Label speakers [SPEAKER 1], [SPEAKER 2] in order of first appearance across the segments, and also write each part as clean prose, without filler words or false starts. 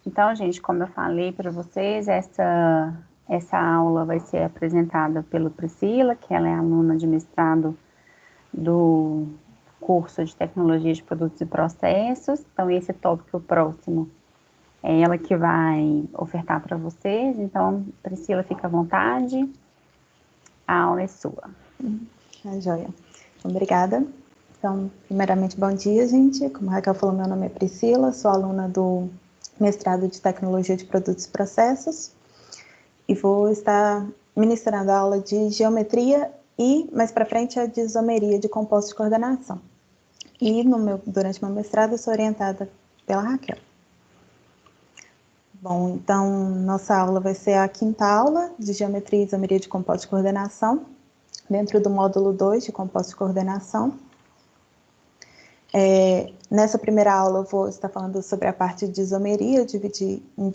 [SPEAKER 1] Então, gente, como eu falei para vocês, essa aula vai ser apresentada pela Priscila, que ela é aluna de mestrado do curso de Tecnologia de Produtos e Processos. Então, esse tópico próximo é ela que vai ofertar para vocês. Então, Priscila, fica à vontade, a aula é sua.
[SPEAKER 2] Tá joia. Obrigada. Então, primeiramente, bom dia, gente. Como a Raquel falou, meu nome é Priscila, sou aluna do mestrado de Tecnologia de Produtos e Processos e vou estar ministrando a aula de geometria e, mais para frente, a de isomeria de compostos de coordenação. E durante meu mestrado eu sou orientada pela Raquel. Bom, então, nossa aula vai ser a quinta aula de geometria e isomeria de compostos de coordenação, dentro do módulo 2 de compostos de coordenação. Nessa primeira aula eu vou estar falando sobre a parte de isomeria, dividir em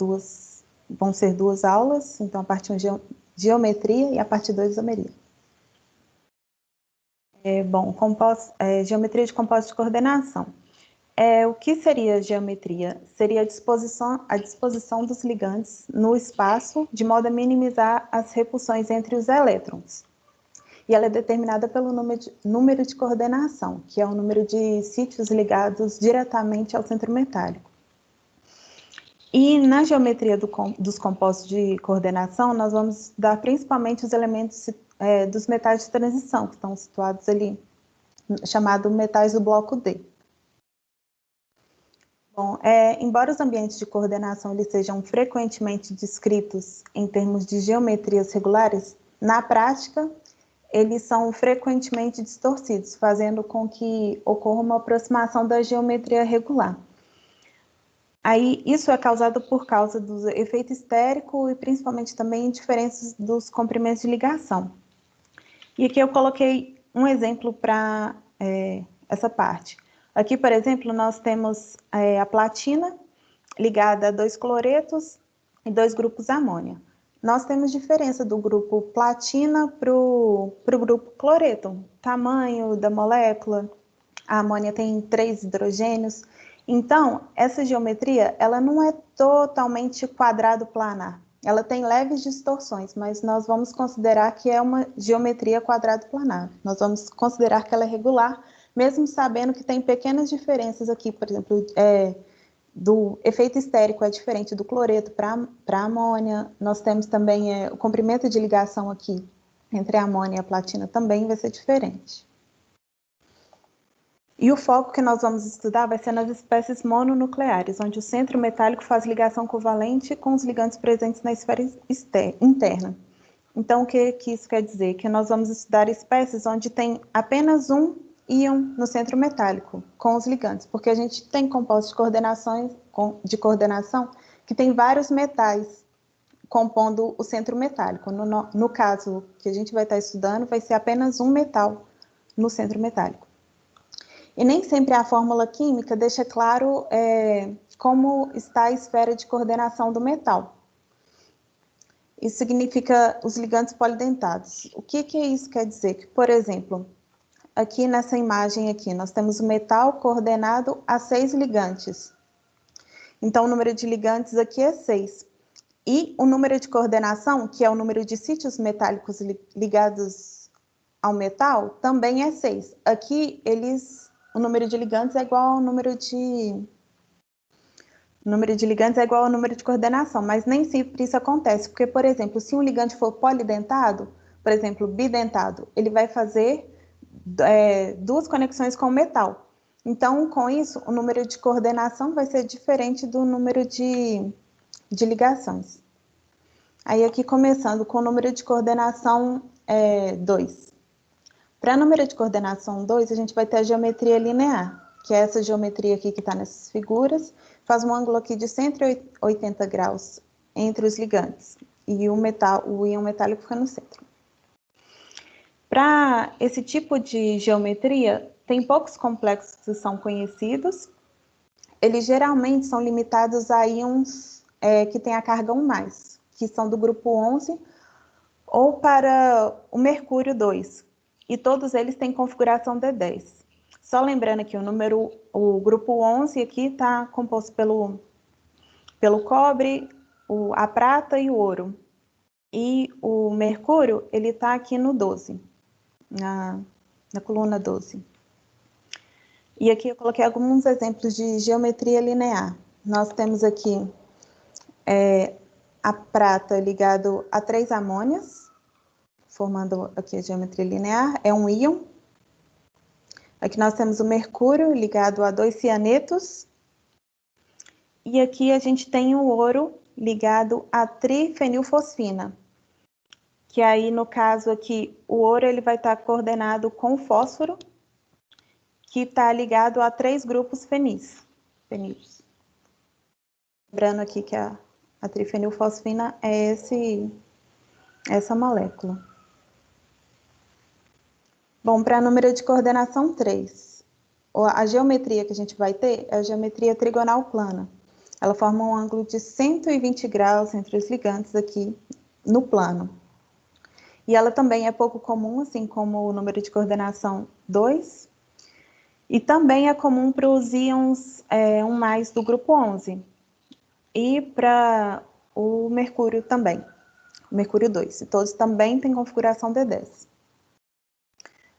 [SPEAKER 2] vão ser duas aulas, então a parte 1 geometria e a parte 2 isomeria. Bom, geometria de compostos de coordenação. O que seria geometria? Seria a disposição dos ligantes no espaço, de modo a minimizar as repulsões entre os elétrons. E ela é determinada pelo número de coordenação, que é o número de sítios ligados diretamente ao centro metálico. E na geometria dos compostos de coordenação, nós vamos estudar principalmente os elementos dos metais de transição, que estão situados ali, chamados metais do bloco D. Bom, embora os ambientes de coordenação eles sejam frequentemente descritos em termos de geometrias regulares, na prática, eles são frequentemente distorcidos, fazendo com que ocorra uma aproximação da geometria regular. Aí, isso é causado por causa do efeito estérico e principalmente também diferenças dos comprimentos de ligação. E aqui eu coloquei um exemplo para essa parte. Aqui, por exemplo, nós temos a platina ligada a 2 cloretos e 2 grupos amônia. Nós temos diferença do grupo platina para o grupo cloreto, tamanho da molécula, a amônia tem 3 hidrogênios. Então, essa geometria, ela não é totalmente quadrado-planar. Ela tem leves distorções, mas nós vamos considerar que é uma geometria quadrado-planar. Nós vamos considerar que ela é regular, mesmo sabendo que tem pequenas diferenças aqui, por exemplo, do efeito estérico é diferente do cloreto para a amônia. Nós temos também o comprimento de ligação aqui entre a amônia e a platina também vai ser diferente. E o foco que nós vamos estudar vai ser nas espécies mononucleares, onde o centro metálico faz ligação covalente com os ligantes presentes na esfera interna. Então, o que isso quer dizer? Que nós vamos estudar espécies onde tem apenas um íon no centro metálico, com os ligantes, porque a gente tem compostos de coordenação que tem vários metais compondo o centro metálico. No caso que a gente vai estar estudando, vai ser apenas um metal no centro metálico. E nem sempre a fórmula química deixa claro como está a esfera de coordenação do metal. Isso significa os ligantes polidentados. O que isso quer dizer? Que, por exemplo, aqui nessa imagem aqui, nós temos o metal coordenado a 6 ligantes. Então, o número de ligantes aqui é 6. E o número de coordenação, que é o número de sítios metálicos ligados ao metal, também é 6. Aqui, o número de ligantes é igual ao número de ligantes é igual ao número de coordenação, mas nem sempre isso acontece, porque, por exemplo, se um ligante for polidentado, por exemplo, bidentado, ele vai fazer 2 conexões com o metal. Então, com isso, o número de coordenação vai ser diferente do número de ligações. Aí, aqui começando com o número de coordenação 2. Para número de coordenação 2, a gente vai ter a geometria linear, que é essa geometria aqui que está nessas figuras, faz um ângulo aqui de 180 graus entre os ligantes, e o íon metálico fica no centro. Para esse tipo de geometria, tem poucos complexos que são conhecidos, eles geralmente são limitados a íons que têm a carga 1+, que são do grupo 11, ou para o mercúrio 2, e todos eles têm configuração D10. Só lembrando aqui, o grupo 11 aqui está composto pelo pelo cobre, a prata e o ouro. E o mercúrio, ele está aqui no 12, na coluna 12. E aqui eu coloquei alguns exemplos de geometria linear. Nós temos aqui a prata ligado a 3 amônias, formando aqui a geometria linear, é um íon. Aqui nós temos o mercúrio ligado a 2 cianetos. E aqui a gente tem o ouro ligado a trifenilfosfina, que aí no caso aqui o ouro ele vai estar coordenado com o fósforo, que está ligado a 3 grupos fenis. Lembrando aqui que a trifenilfosfina é essa molécula. Bom, para número de coordenação 3, a geometria que a gente vai ter é a geometria trigonal plana. Ela forma um ângulo de 120 graus entre os ligantes aqui no plano. E ela também é pouco comum, assim como o número de coordenação 2. E também é comum para os íons 1+ do grupo 11. E para o mercúrio também, o mercúrio 2. E todos também têm configuração D10.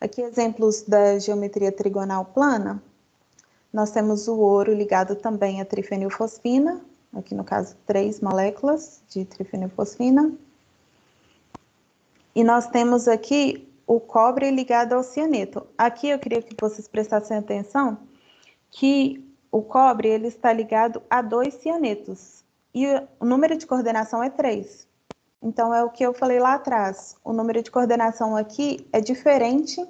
[SPEAKER 2] Aqui exemplos da geometria trigonal plana. Nós temos o ouro ligado também a trifenilfosfina, aqui no caso 3 moléculas de trifenilfosfina. E nós temos aqui o cobre ligado ao cianeto. Aqui eu queria que vocês prestassem atenção que o cobre ele está ligado a 2 cianetos e o número de coordenação é 3. Então é o que eu falei lá atrás. O número de coordenação aqui é diferente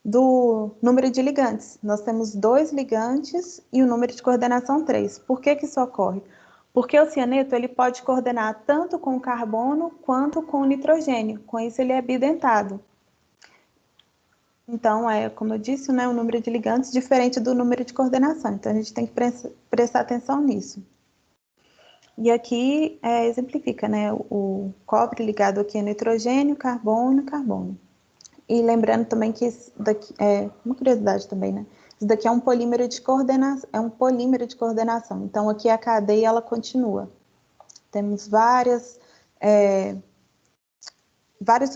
[SPEAKER 2] do número de ligantes. Nós temos 2 ligantes e o número de coordenação 3. Por que isso ocorre? Porque o cianeto ele pode coordenar tanto com o carbono quanto com o nitrogênio. Com isso ele é bidentado. Então, como eu disse, né, o número de ligantes diferente do número de coordenação. Então, a gente tem que prestar atenção nisso. E aqui exemplifica, né, o cobre ligado aqui a nitrogênio, carbono e carbono. E lembrando também que isso daqui uma curiosidade também, né? Isso daqui é um polímero de coordenação. Então, aqui a cadeia ela continua. Temos vários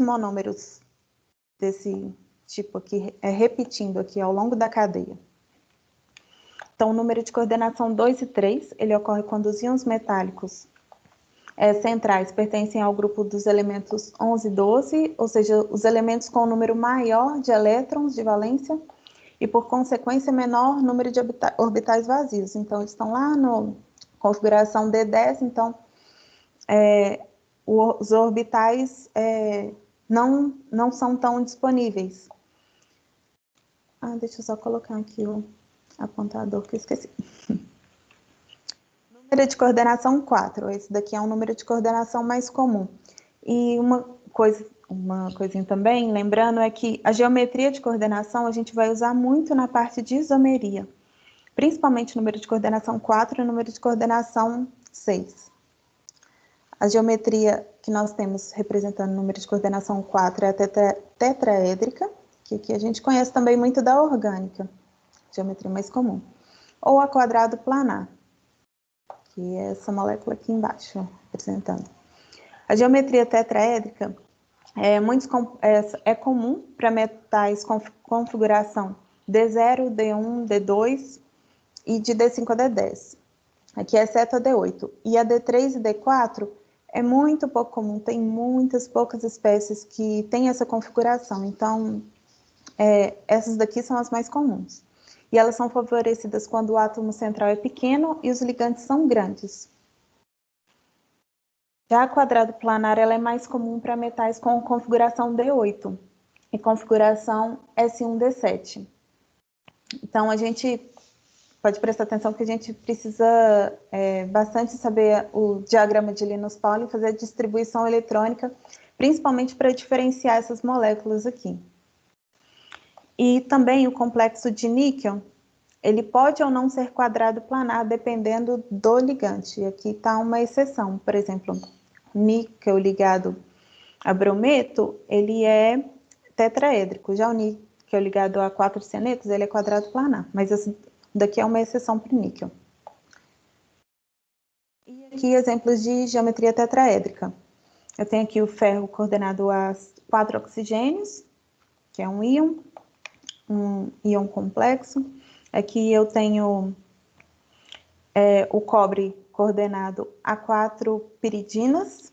[SPEAKER 2] monômeros desse tipo aqui, repetindo aqui ao longo da cadeia. Então, o número de coordenação 2 e 3, ele ocorre quando os íons metálicos centrais pertencem ao grupo dos elementos 11 e 12, ou seja, os elementos com o número maior de elétrons de valência e, por consequência, menor número de orbitais vazios. Então, estão lá na configuração D10, então, os orbitais não são tão disponíveis. Deixa eu só colocar aqui o apontador que eu esqueci. Número de coordenação 4. Esse daqui é um número de coordenação mais comum. E uma coisinha também, lembrando, é que a geometria de coordenação a gente vai usar muito na parte de isomeria. Principalmente o número de coordenação 4 e o número de coordenação 6. A geometria que nós temos representando o número de coordenação 4 é a tetraédrica, que aqui a gente conhece também muito da orgânica, geometria mais comum. Ou a quadrado planar, que é essa molécula aqui embaixo, representando. A geometria tetraédrica é comum para metais com configuração D0, D1, D2 e de D5 a D10. Aqui exceto a D8. E a D3 e D4 é muito pouco comum, tem muitas poucas espécies que têm essa configuração. Então, essas daqui são as mais comuns. E elas são favorecidas quando o átomo central é pequeno e os ligantes são grandes. Já a quadrado planar ela é mais comum para metais com configuração D8 e configuração S1D7. Então, a gente pode prestar atenção que a gente precisa bastante saber o diagrama de Linus Pauling e fazer a distribuição eletrônica, principalmente para diferenciar essas moléculas aqui. E também o complexo de níquel, ele pode ou não ser quadrado planar, dependendo do ligante. E aqui está uma exceção. Por exemplo, níquel ligado a brometo, ele é tetraédrico. Já o níquel ligado a 4 cianetos, ele é quadrado planar. Mas esse daqui é uma exceção para o níquel. aqui exemplos de geometria tetraédrica. Eu tenho aqui o ferro coordenado a 4 oxigênios, que é um íon complexo. Aqui eu tenho o cobre coordenado a 4 piridinas.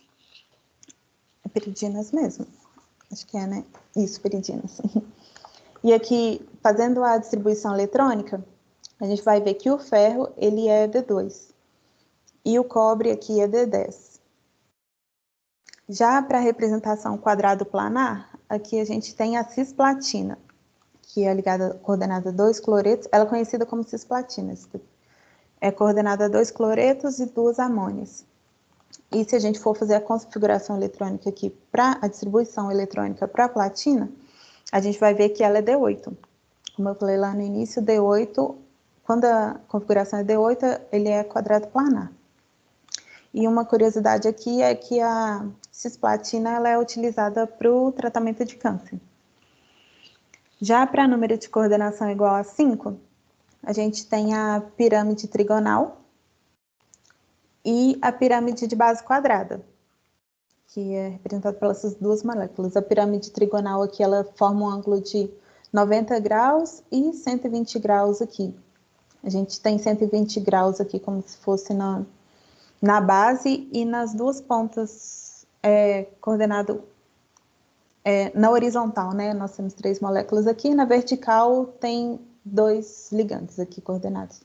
[SPEAKER 2] É piridinas mesmo? Acho que é, né? Isso, piridinas. E aqui, fazendo a distribuição eletrônica, a gente vai ver que o ferro, ele é D2. E o cobre aqui é D10. Já para a representação quadrado planar, aqui a gente tem a cisplatina, que é ligada, coordenada a 2 cloretos, ela é conhecida como cisplatina, é coordenada a 2 cloretos e 2 amônias. E se a gente for fazer a configuração eletrônica aqui para a distribuição eletrônica para a platina, a gente vai ver que ela é D8. Como eu falei lá no início, D8, quando a configuração é D8, ele é quadrado planar. E uma curiosidade aqui é que a cisplatina ela é utilizada para o tratamento de câncer. Já para número de coordenação igual a 5, a gente tem a pirâmide trigonal e a pirâmide de base quadrada, que é representada pelas duas moléculas. A pirâmide trigonal aqui, ela forma um ângulo de 90 graus e 120 graus aqui. A gente tem 120 graus aqui como se fosse na base e nas duas pontas coordenado na horizontal, né? Nós temos 3 moléculas aqui, na vertical tem 2 ligantes aqui coordenados.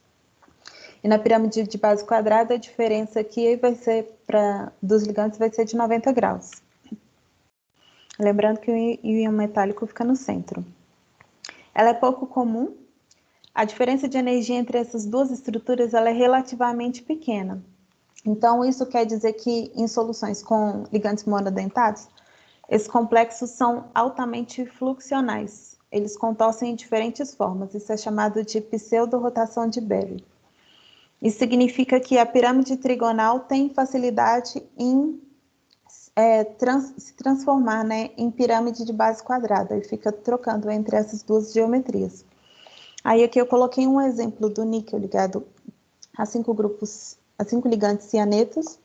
[SPEAKER 2] E na pirâmide de base quadrada, a diferença aqui vai ser dos ligantes vai ser de 90 graus. Lembrando que o íon metálico fica no centro. Ela é pouco comum. A diferença de energia entre essas duas estruturas ela é relativamente pequena. Então, isso quer dizer que em soluções com ligantes monodentados, esses complexos são altamente fluxionais. Eles contorcem em diferentes formas. Isso é chamado de pseudo-rotação de Berry. Isso significa que a pirâmide trigonal tem facilidade em se transformar, né, em pirâmide de base quadrada e fica trocando entre essas duas geometrias. Aí aqui eu coloquei um exemplo do níquel ligado a 5 ligantes cianetos,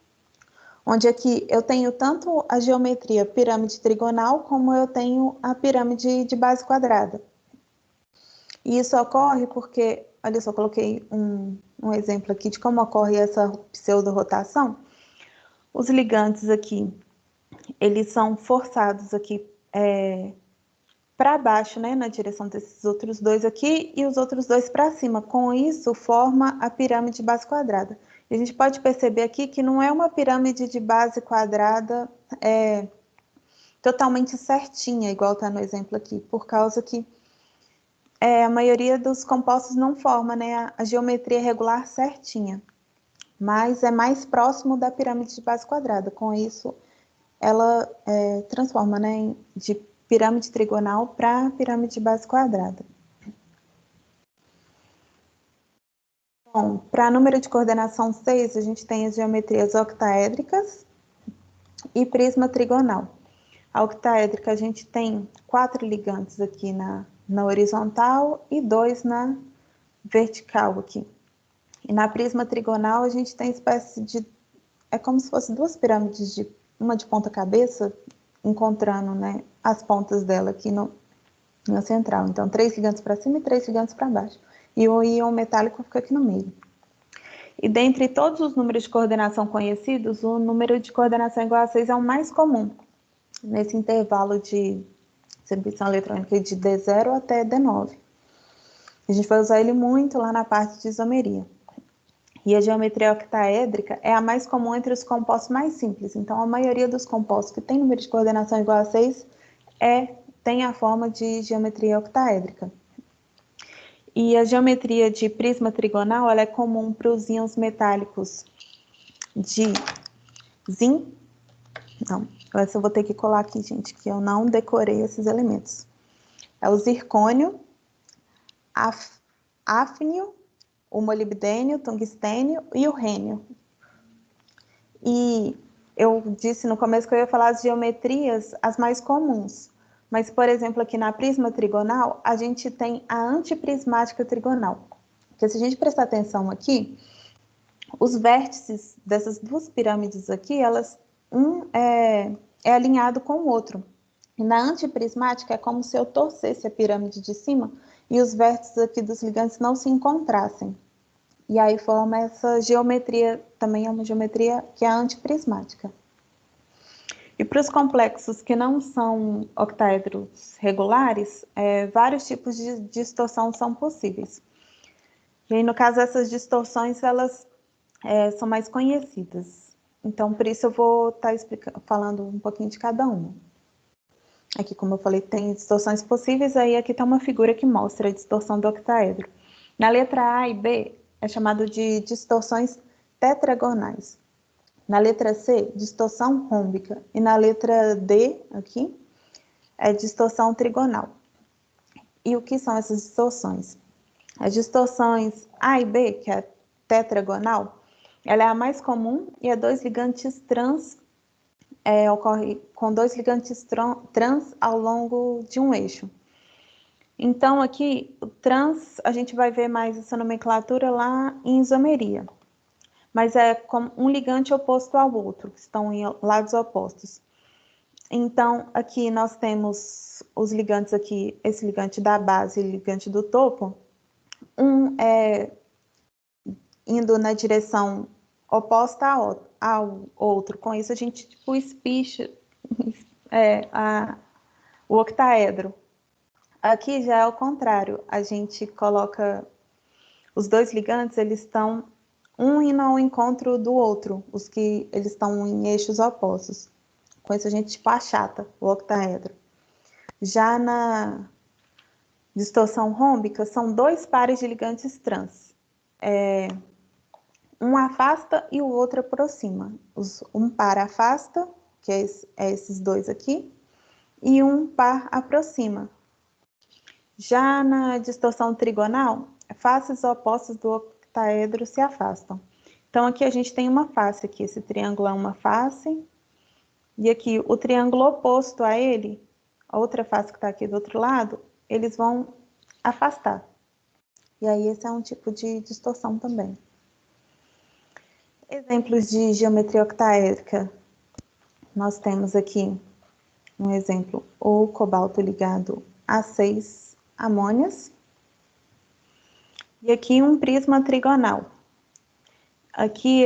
[SPEAKER 2] onde aqui eu tenho tanto a geometria pirâmide trigonal, como eu tenho a pirâmide de base quadrada. E isso ocorre porque, olha só, coloquei um exemplo aqui de como ocorre essa pseudo-rotação. Os ligantes aqui, eles são forçados aqui para baixo, né, na direção desses outros 2 aqui, e os outros 2 para cima. Com isso, forma a pirâmide de base quadrada. E a gente pode perceber aqui que não é uma pirâmide de base quadrada totalmente certinha, igual está no exemplo aqui, por causa que a maioria dos compostos não forma, né, a geometria regular certinha, mas é mais próximo da pirâmide de base quadrada. Com isso, ela transforma, né, de pirâmide trigonal para pirâmide de base quadrada. Bom, para número de coordenação 6, a gente tem as geometrias octaédricas e prisma trigonal. A octaédrica, a gente tem 4 ligantes aqui na horizontal e 2 na vertical aqui. E na prisma trigonal, a gente tem espécie de... É como se fosse 2 pirâmides, uma de ponta cabeça, encontrando, né, as pontas dela aqui na central. Então, 3 ligantes para cima e 3 ligantes para baixo. E o íon metálico fica aqui no meio. E dentre todos os números de coordenação conhecidos, o número de coordenação igual a 6 é o mais comum, nesse intervalo de distribuição eletrônica de D0 até D9. A gente vai usar ele muito lá na parte de isomeria. E a geometria octaédrica é a mais comum entre os compostos mais simples. Então, a maioria dos compostos que tem número de coordenação igual a 6 tem a forma de geometria octaédrica. E a geometria de prisma trigonal ela é comum para os íons metálicos de zinc. Não, essa eu vou ter que colar aqui, gente, que eu não decorei esses elementos. É o zircônio, hafnio, o molibdênio, tungstênio e o rênio. E eu disse no começo que eu ia falar as geometrias, as mais comuns. Mas, por exemplo, aqui na prisma trigonal, a gente tem a antiprismática trigonal. Porque se a gente prestar atenção aqui, os vértices dessas duas pirâmides aqui, um é alinhado com o outro. E na antiprismática é como se eu torcesse a pirâmide de cima e os vértices aqui dos ligantes não se encontrassem. E aí forma essa geometria, também é uma geometria que é antiprismática. E para os complexos que não são octaedros regulares, vários tipos de distorção são possíveis. E aí, no caso, essas distorções, elas são mais conhecidas. Então, por isso eu vou estar falando um pouquinho de cada uma. Aqui, como eu falei, tem distorções possíveis, aí aqui está uma figura que mostra a distorção do octaedro. Na letra A e B, é chamado de distorções tetragonais. Na letra C, distorção rômbica. E na letra D, aqui, é distorção trigonal. E o que são essas distorções? As distorções A e B, que é tetragonal, ela é a mais comum e dois ligantes trans ocorre com dois ligantes trans ao longo de um eixo. Então, aqui, o trans, a gente vai ver mais essa nomenclatura lá em isomeria. Mas é como um ligante oposto ao outro, que estão em lados opostos. Então, aqui nós temos os ligantes aqui, esse ligante da base e o ligante do topo, um indo na direção oposta ao outro. Com isso, a gente tipo, espicha o octaedro. Aqui já é o contrário, a gente coloca os dois ligantes, eles estão um indo ao encontro do outro, os que eles estão em eixos opostos. Com isso a gente tipo, achata o octaedro. Já na distorção rômbica, são dois pares de ligantes trans. Um afasta e o outro aproxima. Um par afasta, que é esses dois aqui, e um par aproxima. Já na distorção trigonal, faces opostas do octaedro se afastam. Então, aqui a gente tem uma face, aqui, esse triângulo é uma face, e aqui o triângulo oposto a ele, a outra face que está aqui do outro lado, eles vão afastar. E aí esse é um tipo de distorção também. Exemplos de geometria octaédrica. Nós temos aqui um exemplo, o cobalto ligado a 6 amônias. E aqui um prisma trigonal. Aqui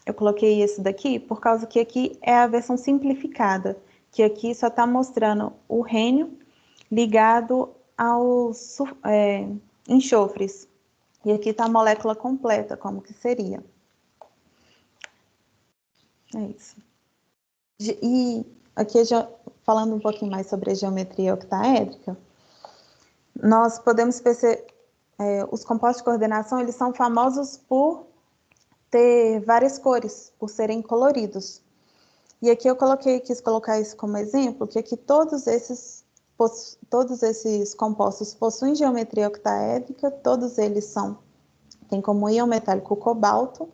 [SPEAKER 2] eu coloquei esse daqui por causa que aqui é a versão simplificada, que aqui só está mostrando o rênio ligado aos enxofres. E aqui está a molécula completa, como que seria. É isso. E aqui, já falando um pouquinho mais sobre a geometria octaédrica, nós podemos perceber, os compostos de coordenação, eles são famosos por ter várias cores, por serem coloridos. E aqui eu quis colocar isso como exemplo, que aqui todos esses compostos possuem geometria octaédrica, todos eles têm como íon metálico o cobalto,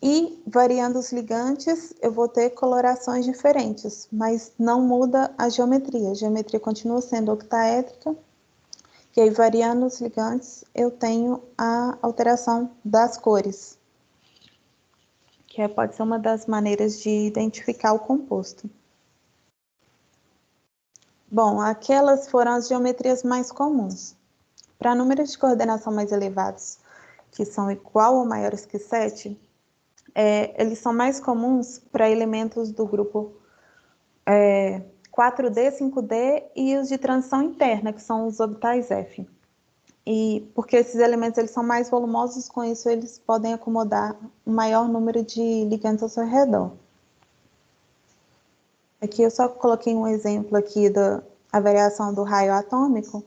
[SPEAKER 2] e variando os ligantes, eu vou ter colorações diferentes, mas não muda a geometria. A geometria continua sendo octaédrica, e aí variando os ligantes, eu tenho a alteração das cores, que pode ser uma das maneiras de identificar o composto. Bom, aquelas foram as geometrias mais comuns. Para números de coordenação mais elevados, que são igual ou maiores que 7, eles são mais comuns para elementos do grupo 4D, 5D e os de transição interna, que são os orbitais F. E porque esses elementos eles são mais volumosos, com isso eles podem acomodar um maior número de ligantes ao seu redor. Aqui eu só coloquei um exemplo aqui da variação do raio atômico.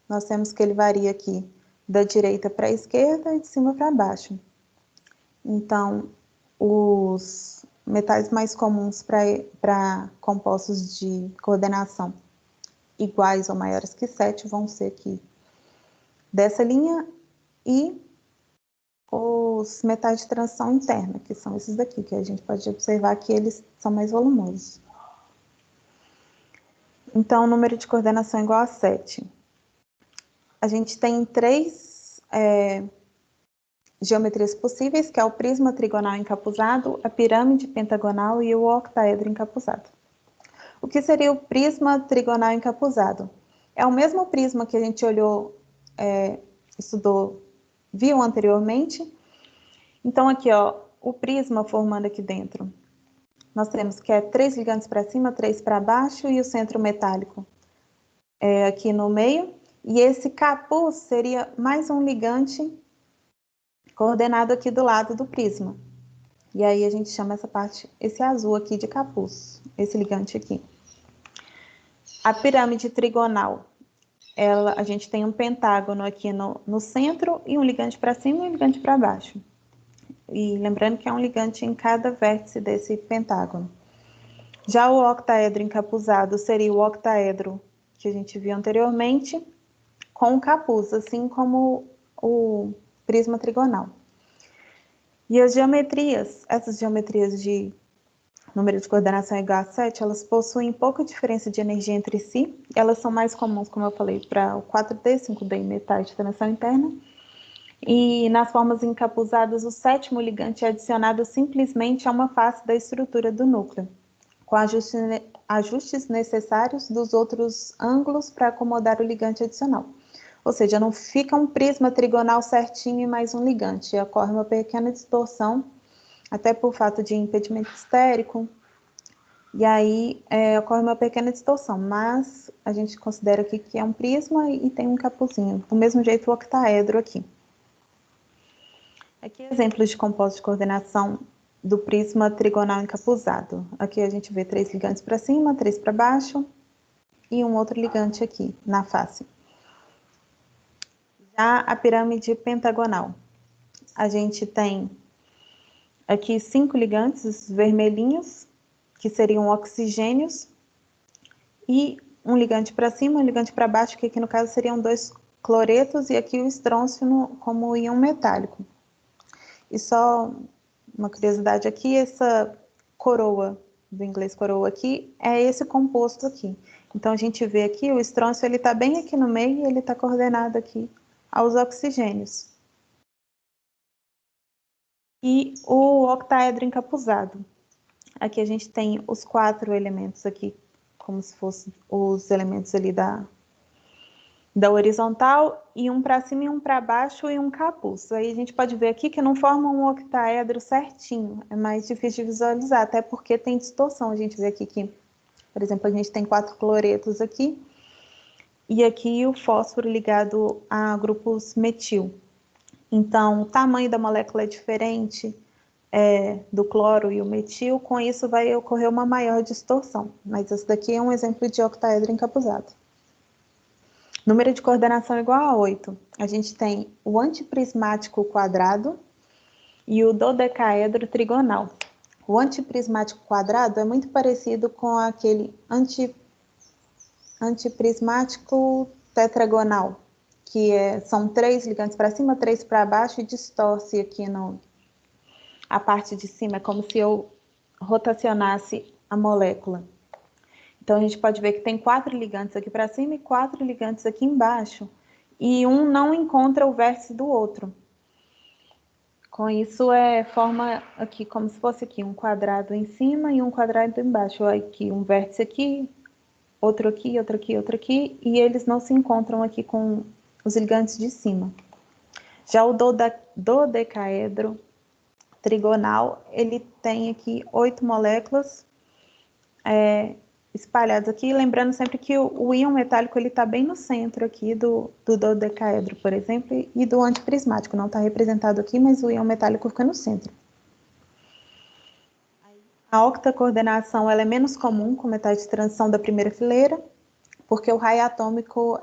[SPEAKER 2] Nós temos que ele varia aqui da direita para a esquerda e de cima para baixo. Então, os metais mais comuns para compostos de coordenação iguais ou maiores que 7 vão ser aqui dessa linha, e os metais de transição interna, que são esses daqui, que a gente pode observar que eles são mais volumosos. Então, o número de coordenação é igual a 7. A gente tem 3 geometrias possíveis, que é o prisma trigonal encapuzado, a pirâmide pentagonal e o octaedro encapuzado. O que seria o prisma trigonal encapuzado? É o mesmo prisma que a gente olhou, estudou, viu anteriormente. Então, aqui, ó, o prisma formando aqui dentro. Nós temos que 3 ligantes para cima, 3 para baixo e o centro metálico aqui no meio. E esse capuz seria mais um ligante coordenado aqui do lado do prisma. E aí a gente chama essa parte, esse azul aqui de capuz, esse ligante aqui. A pirâmide trigonal, a gente tem um pentágono aqui no centro e um ligante para cima e um ligante para baixo. E lembrando que é um ligante em cada vértice desse pentágono. Já o octaedro encapuzado seria o octaedro que a gente viu anteriormente, com o capuz, assim como o prisma trigonal. E as geometrias, essas geometrias de número de coordenação igual a 7, elas possuem pouca diferença de energia entre si. Elas são mais comuns, como eu falei, para o 4D, 5D e metais de transição interna. E nas formas encapuzadas, o sétimo ligante é adicionado simplesmente a uma face da estrutura do núcleo, com ajustes necessários dos outros ângulos para acomodar o ligante adicional. Ou seja, não fica um prisma trigonal certinho e mais um ligante. Ocorre uma pequena distorção, até por fato de impedimento esférico, e aí ocorre uma pequena distorção, mas a gente considera aqui que é um prisma e tem um capuzinho, do mesmo jeito o octaedro aqui. Aqui exemplos de compósito de coordenação do prisma trigonal encapuzado. Aqui a gente vê 3 ligantes para cima, 3 para baixo e um outro ligante aqui na face. Já a pirâmide pentagonal, a gente tem aqui 5 ligantes vermelhinhos, que seriam oxigênios, e um ligante para cima, um ligante para baixo, que aqui no caso seriam 2 cloretos, e aqui o estrôncio como íon metálico. E só uma curiosidade aqui, essa coroa, do inglês coroa aqui, é esse composto aqui. Então a gente vê aqui, o estrôncio ele está bem aqui no meio e ele está coordenado aqui aos oxigênios. E o octaedro encapuzado. Aqui a gente tem os 4 elementos aqui, como se fossem os elementos ali da horizontal, e um para cima e um para baixo e um capuz. Aí a gente pode ver aqui que não forma um octaedro certinho, é mais difícil de visualizar, até porque tem distorção. A gente vê aqui que, por exemplo, a gente tem 4 cloretos aqui, e aqui o fósforo ligado a grupos metil. Então, o tamanho da molécula é diferente do cloro e o metil, com isso vai ocorrer uma maior distorção. Mas esse daqui é um exemplo de octaedro encapuzado. Número de coordenação igual a 8. A gente tem o antiprismático quadrado e o dodecaedro trigonal. O antiprismático quadrado é muito parecido com aquele antiprismático tetragonal, que são 3 ligantes para cima, 3 para baixo e distorce aqui a parte de cima. É como se eu rotacionasse a molécula. Então, a gente pode ver que tem 4 ligantes aqui para cima e 4 ligantes aqui embaixo. E um não encontra o vértice do outro. Com isso, forma aqui como se fosse aqui um quadrado em cima e um quadrado embaixo. Aqui um vértice aqui, outro aqui, outro aqui, outro aqui. E eles não se encontram aqui com os ligantes de cima. Já o dodecaedro trigonal, ele tem aqui 8 moléculas espalhados aqui, lembrando sempre que o íon metálico ele está bem no centro aqui do dodecaedro, por exemplo, e do antiprismático, não está representado aqui, mas o íon metálico fica no centro. A octacoordenação ela é menos comum com metais de transição da primeira fileira, porque o raio atômico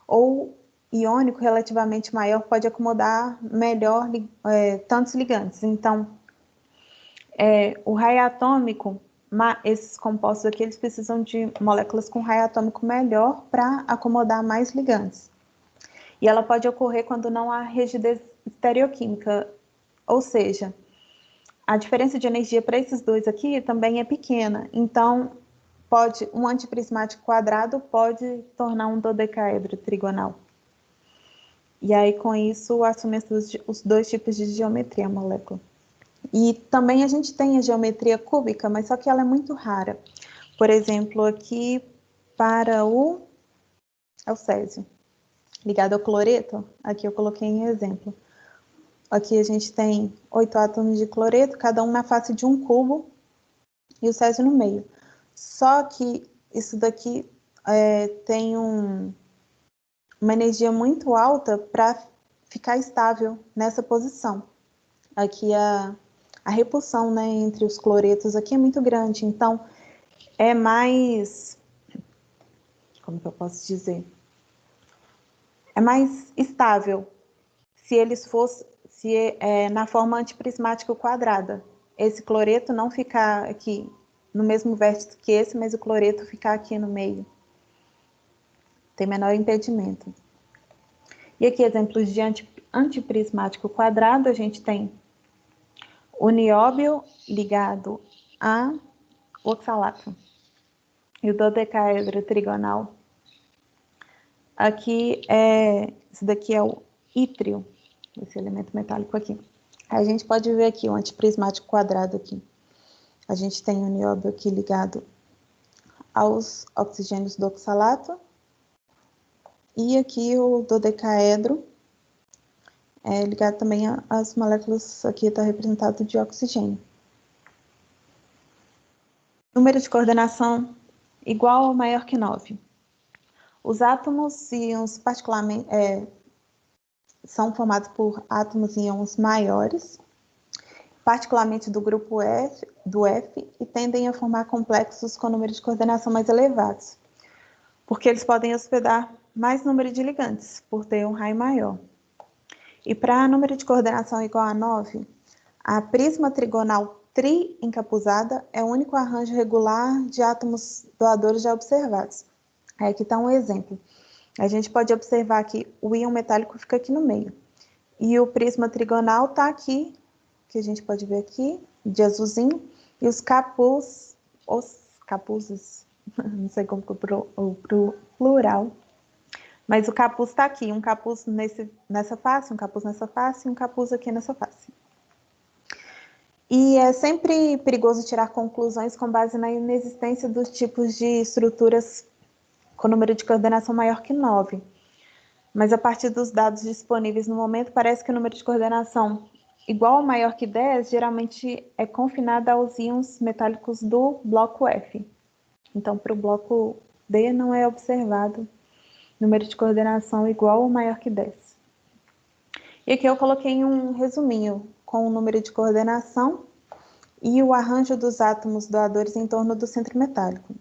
[SPEAKER 2] ou iônico relativamente maior pode acomodar melhor tantos ligantes. Então, o raio atômico, esses compostos aqui, eles precisam de moléculas com raio atômico melhor para acomodar mais ligantes. E ela pode ocorrer quando não há rigidez estereoquímica, ou seja, a diferença de energia para esses dois aqui também é pequena. Então, um antiprismático quadrado pode tornar um dodecaedro trigonal. E aí, com isso, assume os dois tipos de geometria, a molécula. E também a gente tem a geometria cúbica, mas só que ela é muito rara. Por exemplo, aqui para o césio, ligado ao cloreto, aqui eu coloquei em exemplo. Aqui a gente tem 8 átomos de cloreto, cada um na face de um cubo, e o césio no meio. Só que isso daqui tem uma energia muito alta para ficar estável nessa posição. Aqui a repulsão, né, entre os cloretos aqui é muito grande, então é mais, como que eu posso dizer? É mais estável se eles fossem na forma antiprismática quadrada. Esse cloreto não ficar aqui no mesmo vértice que esse, mas o cloreto ficar aqui no meio. Tem menor impedimento. E aqui exemplos de antiprismático quadrado, a gente tem o nióbio ligado a oxalato e o dodecaedro trigonal. Aqui esse daqui é o ítrio, esse elemento metálico aqui. A gente pode ver aqui o antiprismático quadrado aqui. A gente tem o nióbio aqui ligado aos oxigênios do oxalato e aqui o dodecaedro ligado também às moléculas, aqui está representado de oxigênio. Número de coordenação igual ou maior que 9. Os átomos e íons particularmente são formados por átomos e íons maiores, particularmente do grupo F, e tendem a formar complexos com número de coordenação mais elevados, porque eles podem hospedar mais número de ligantes, por ter um raio maior. E para número de coordenação igual a 9, a prisma trigonal tri-encapuzada é o único arranjo regular de átomos doadores já observados. Aqui está um exemplo. A gente pode observar que o íon metálico fica aqui no meio. E o prisma trigonal está aqui, que a gente pode ver aqui, de azulzinho. E os capuzes, não sei como que é o plural, mas o capuz está aqui, um capuz nessa face, um capuz nessa face e um capuz aqui nessa face. E é sempre perigoso tirar conclusões com base na inexistência dos tipos de estruturas com número de coordenação maior que 9. Mas a partir dos dados disponíveis no momento, parece que o número de coordenação igual ou maior que 10 geralmente é confinado aos íons metálicos do bloco F. Então, para o bloco D não é observado número de coordenação igual ou maior que 10. E aqui eu coloquei um resuminho com o número de coordenação e o arranjo dos átomos doadores em torno do centro metálico.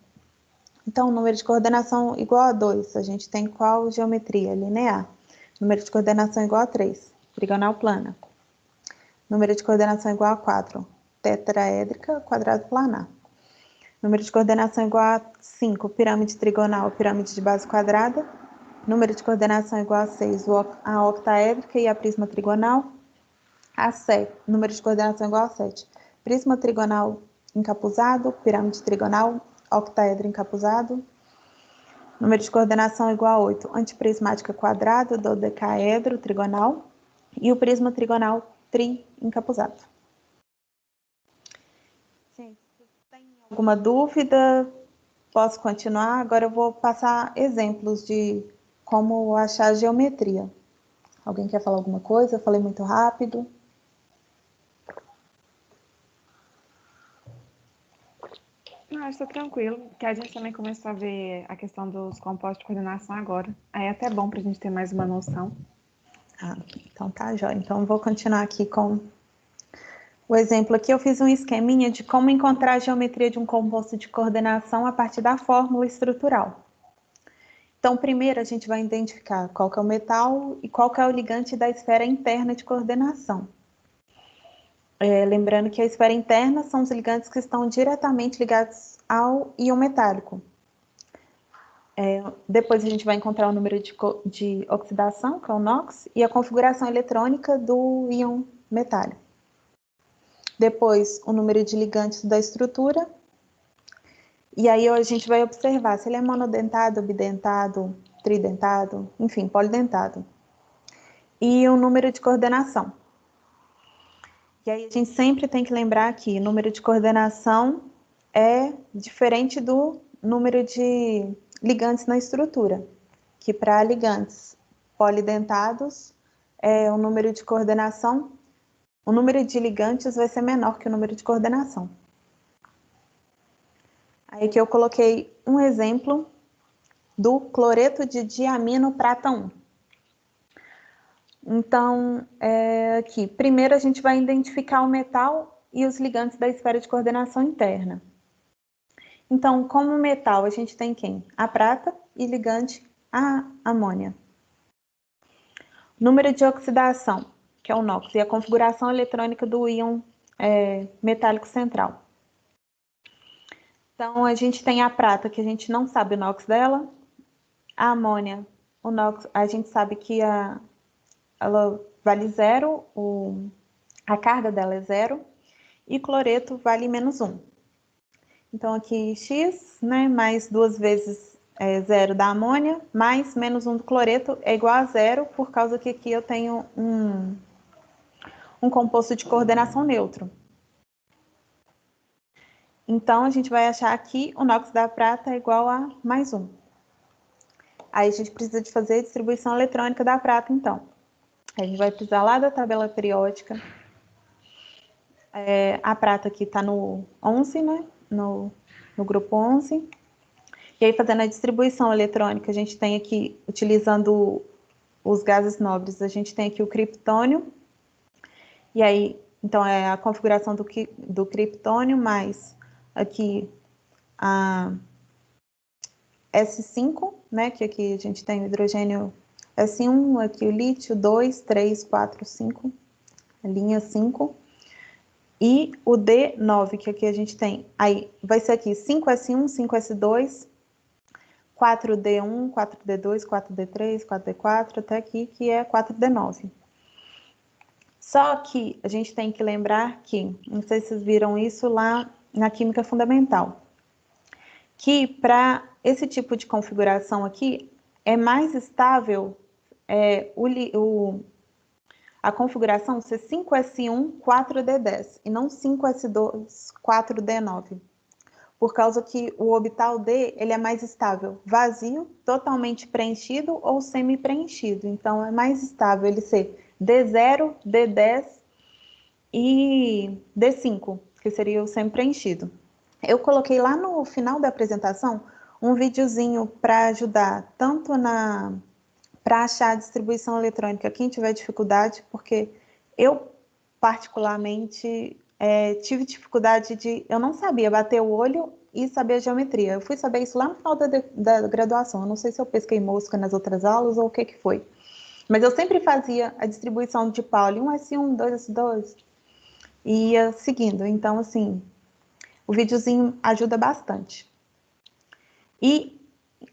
[SPEAKER 2] Então, número de coordenação igual a 2, a gente tem qual geometria? Linear. Número de coordenação igual a 3, trigonal plana. Número de coordenação igual a 4, tetraédrica, quadrado planar. Número de coordenação igual a 5, pirâmide trigonal, pirâmide de base quadrada. Número de coordenação igual a 6, a octaédrica e a prisma trigonal. A 7, número de coordenação igual a 7, prisma trigonal encapuzado, pirâmide trigonal, octaedro encapuzado. Número de coordenação igual a 8, antiprismática quadrada, dodecaedro trigonal. E o prisma trigonal tri-encapuzado. Gente, se tem alguma dúvida, posso continuar? Agora eu vou passar exemplos de como achar a geometria. Alguém quer falar alguma coisa? Eu falei muito rápido.
[SPEAKER 3] Não, está tranquilo, porque a gente também começou a ver a questão dos compostos de coordenação agora. Aí é até bom para a gente ter mais uma noção.
[SPEAKER 2] Então tá, jóia. Então vou continuar aqui com o exemplo. Aqui eu fiz um esqueminha de como encontrar a geometria de um composto de coordenação a partir da fórmula estrutural. Então, primeiro a gente vai identificar qual que é o metal e qual que é o ligante da esfera interna de coordenação. Lembrando que a esfera interna são os ligantes que estão diretamente ligados ao íon metálico. Depois a gente vai encontrar o número de oxidação, que é o NOx, e a configuração eletrônica do íon metálico. Depois, o número de ligantes da estrutura. E aí a gente vai observar se ele é monodentado, bidentado, tridentado, enfim, polidentado. e o número de coordenação. E aí a gente sempre tem que lembrar que o número de coordenação é diferente do número de ligantes na estrutura, que para ligantes polidentados, o número de coordenação, o número de ligantes vai ser menor que o número de coordenação. Aí que eu coloquei um exemplo do cloreto de diamino prata 1. Então, aqui, primeiro a gente vai identificar o metal e os ligantes da esfera de coordenação interna. Então, como metal, a gente tem quem? A prata e ligante a amônia. Número de oxidação, que é o NOx, e a configuração eletrônica do íon metálico central. Então, a gente tem a prata, que a gente não sabe o NOx dela. A amônia, o NOx, a gente sabe que ela vale 0, a carga dela é 0, e cloreto vale -1. Então, aqui X, né, mais 2 vezes 0 da amônia, mais -1 do cloreto é igual a 0, por causa que aqui eu tenho um composto de coordenação neutro. Então, a gente vai achar aqui o NOx da prata é igual a +1. Aí, a gente precisa de fazer a distribuição eletrônica da prata, então. A gente vai precisar lá da tabela periódica. A prata aqui está no 11, né? No grupo 11. E aí, fazendo a distribuição eletrônica, a gente tem aqui, utilizando os gases nobres, a gente tem aqui o criptônio. E aí, então, é a configuração do criptônio mais aqui a S5, né? Que aqui a gente tem o hidrogênio S1, aqui o lítio 2, 3, 4, 5, a linha 5. E o D9, que aqui a gente tem, aí vai ser aqui 5S1, 5S2, 4D1, 4D2, 4D3, 4D4, até aqui que é 4D9. Só que a gente tem que lembrar que, não sei se vocês viram isso lá na química fundamental, que para esse tipo de configuração aqui, é mais estável a configuração ser 5S1, 4D10, e não 5S2, 4D9. Por causa que o orbital D ele é mais estável, vazio, totalmente preenchido ou semi-preenchido. Então, é mais estável ele ser D0, D10 e D5, que seria o semi-preenchido. Eu coloquei lá no final da apresentação um videozinho para ajudar tanto para achar a distribuição eletrônica quem tiver dificuldade, porque eu particularmente tive dificuldade eu não sabia bater o olho e saber a geometria. Eu fui saber isso lá no final da graduação. Eu não sei se eu pesquei mosca nas outras aulas ou o que foi. Mas eu sempre fazia a distribuição de Pauli, 1S1, 2S2, e ia seguindo. Então, assim, o videozinho ajuda bastante. E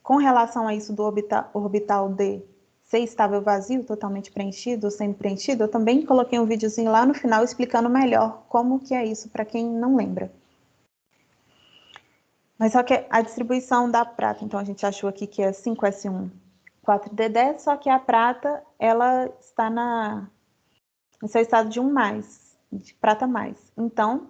[SPEAKER 2] com relação a isso do orbital D ser estável vazio, totalmente preenchido ou semi-preenchido, eu também coloquei um videozinho lá no final explicando melhor como que é isso, para quem não lembra. Mas só que a distribuição da prata, então a gente achou aqui que é 5S1, 4D10, só que a prata, ela está no seu estado de 1+, de prata mais. Então,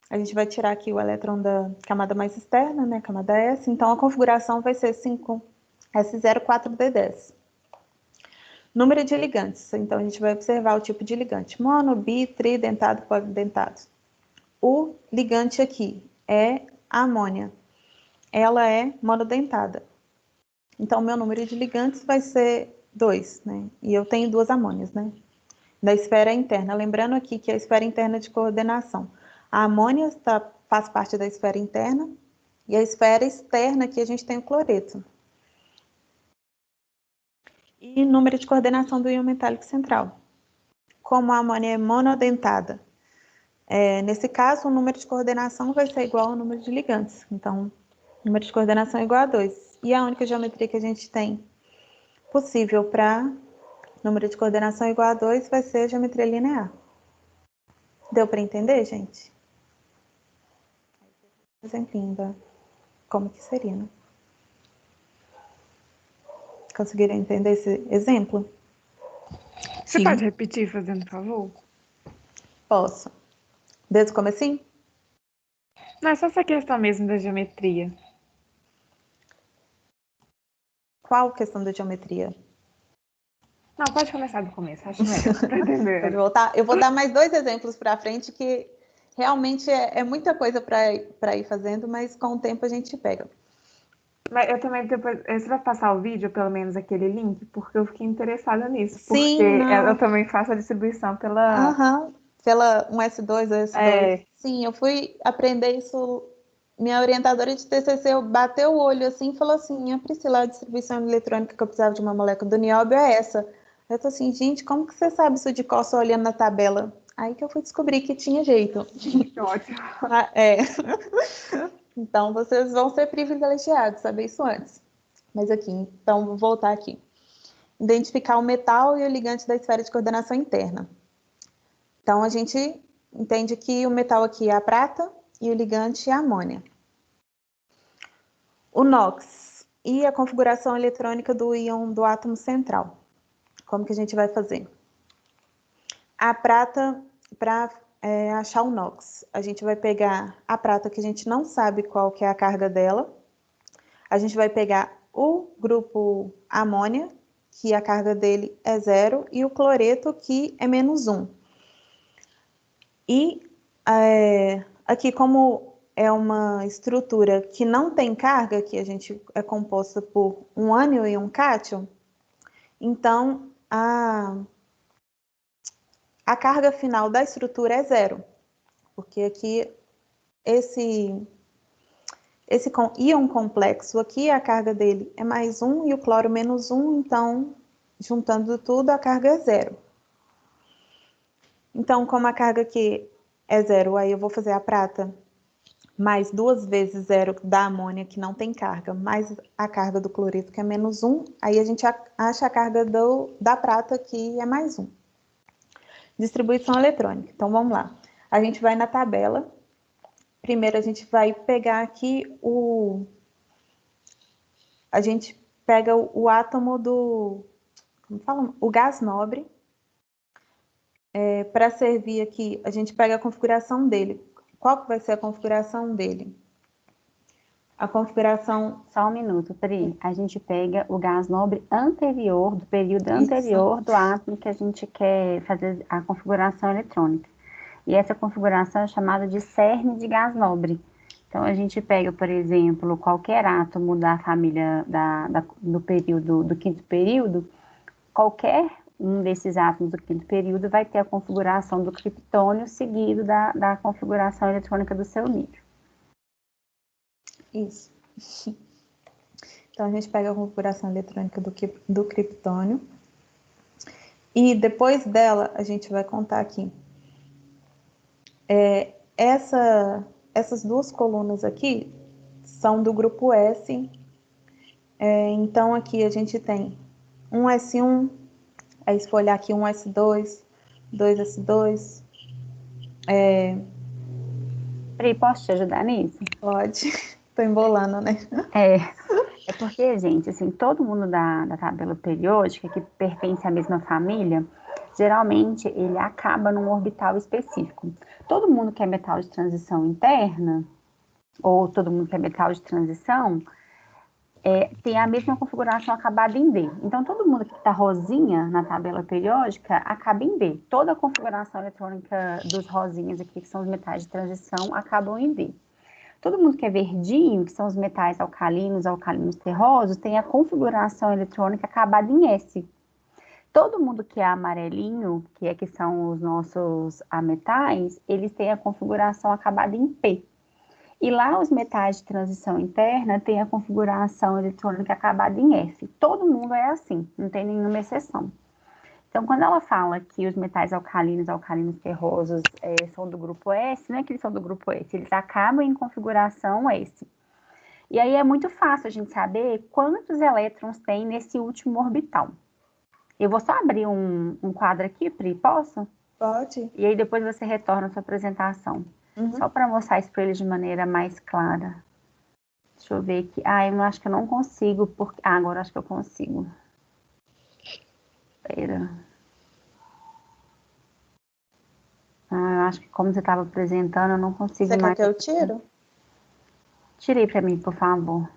[SPEAKER 2] a gente vai tirar aqui o elétron da camada mais externa, né, camada S, então a configuração vai ser 5S0, 4D10. Número de ligantes, então a gente vai observar o tipo de ligante, mono, bi, tri, dentado, polidentado. O ligante aqui é a amônia, ela é monodentada. Então, meu número de ligantes vai ser 2, né? E eu tenho 2 amônias, né? Da esfera interna. Lembrando aqui que a esfera interna de coordenação. A amônia faz parte da esfera interna e a esfera externa aqui a gente tem o cloreto. E número de coordenação do íon metálico central. Como a amônia é monodentada, nesse caso, o número de coordenação vai ser igual ao número de ligantes. Então, o número de coordenação é igual a 2. E a única geometria que a gente tem possível para número de coordenação igual a 2 vai ser a geometria linear. Deu para entender, gente? Um exemplinho da como que seria, né? Conseguiram entender esse exemplo?
[SPEAKER 3] Você pode repetir, fazendo favor?
[SPEAKER 2] Posso. Desde o comecinho?
[SPEAKER 3] Não, é só essa questão mesmo da geometria.
[SPEAKER 2] Qual questão da geometria?
[SPEAKER 3] Não, pode começar do começo, acho melhor, para entender.
[SPEAKER 2] Pode voltar? Eu vou dar mais 2 exemplos para frente, que realmente é muita coisa para ir fazendo, mas com o tempo a gente pega.
[SPEAKER 3] Mas eu também depois. Você vai passar o vídeo, pelo menos aquele link, porque eu fiquei interessada nisso.
[SPEAKER 2] Sim,
[SPEAKER 3] porque
[SPEAKER 2] não.
[SPEAKER 3] eu também faço a distribuição pela.
[SPEAKER 2] Aham, pela 1S2, S2.
[SPEAKER 3] É,
[SPEAKER 2] Sim, eu fui aprender isso. Minha orientadora de TCC bateu o olho assim e falou assim: a Priscila, a distribuição eletrônica que eu precisava de uma molécula do nióbio é essa. Eu tô assim, gente, como que você sabe isso de cor só olhando na tabela? Aí que eu fui descobrir que tinha jeito.
[SPEAKER 3] que ótimo.
[SPEAKER 2] Ah, é. Então, vocês vão ser privilegiados, saber isso antes. Mas aqui, então, vou voltar aqui. Identificar o metal e o ligante da esfera de coordenação interna. Então, a gente entende que o metal aqui é a prata e o ligante é a amônia. O NOx e a configuração eletrônica do íon do átomo central. Como que a gente vai fazer? A prata, para achar o NOx, a gente vai pegar a prata que a gente não sabe qual que é a carga dela. A gente vai pegar o grupo amônia, que a carga dele é 0, e o cloreto, que é -1. E aqui, como é uma estrutura que não tem carga, que a gente é composta por um ânion e um cátion, então a carga final da estrutura é 0, porque aqui esse íon complexo aqui, a carga dele é +1 e o cloro -1, então, juntando tudo, a carga é 0. Então, como a carga aqui é 0, aí eu vou fazer a prata mais 2 vezes 0 da amônia, que não tem carga, mais a carga do cloreto, que é -1, aí a gente acha a carga da prata, que é +1. Distribuição eletrônica. Então, vamos lá. A gente vai na tabela. Primeiro, a gente vai pegar aqui a gente pega o átomo como fala? O gás nobre. Para servir aqui, a gente pega a configuração dele. Qual que vai ser a configuração dele? A configuração...
[SPEAKER 1] Só um minuto, Pri. A gente pega o gás nobre anterior, do período
[SPEAKER 2] Isso.
[SPEAKER 1] anterior do átomo que a gente quer fazer a configuração eletrônica. E essa configuração é chamada de cerne de gás nobre. Então, a gente pega, por exemplo, qualquer átomo da família do período, do quinto período, qualquer um desses átomos do quinto período vai ter a configuração do criptônio seguido da configuração eletrônica do seu nível.
[SPEAKER 2] Isso. Então, a gente pega a configuração eletrônica do criptônio. E depois dela, a gente vai contar aqui. Essas 2 colunas aqui são do grupo S. Então, aqui a gente tem um S1, aí se for olhar aqui, um S2, 2S2.
[SPEAKER 1] Pri, posso te ajudar nisso?
[SPEAKER 2] Pode. Tô embolando, né?
[SPEAKER 1] É porque, gente, assim, todo mundo da tabela periódica que pertence à mesma família, geralmente ele acaba num orbital específico. Todo mundo que é metal de transição interna, ou todo mundo que é metal de transição, tem a mesma configuração acabada em D. Então, todo mundo que está rosinha na tabela periódica acaba em D. Toda a configuração eletrônica dos rosinhas aqui, que são os metais de transição, acabam em D. Todo mundo que é verdinho, que são os metais alcalinos terrosos, tem a configuração eletrônica acabada em S. Todo mundo que é amarelinho, que são os nossos ametais, eles têm a configuração acabada em P. E lá os metais de transição interna têm a configuração eletrônica acabada em F. Todo mundo é assim, não tem nenhuma exceção. Então, quando ela fala que os metais alcalinos terrosos são do grupo S, não é que eles são do grupo S, eles acabam em configuração S. E aí é muito fácil a gente saber quantos elétrons tem nesse último orbital. Eu vou só abrir um quadro aqui, Pri, posso?
[SPEAKER 2] Pode.
[SPEAKER 1] E aí depois você retorna a sua apresentação. Só para mostrar isso para eles de maneira mais clara. Deixa eu ver aqui. Eu não acho que eu não consigo, porque... agora acho que eu consigo. Espera. acho que como você estava apresentando, eu não consigo
[SPEAKER 2] Você
[SPEAKER 1] mais.
[SPEAKER 2] quer que eu tiro?
[SPEAKER 1] Tirei para mim, por favor.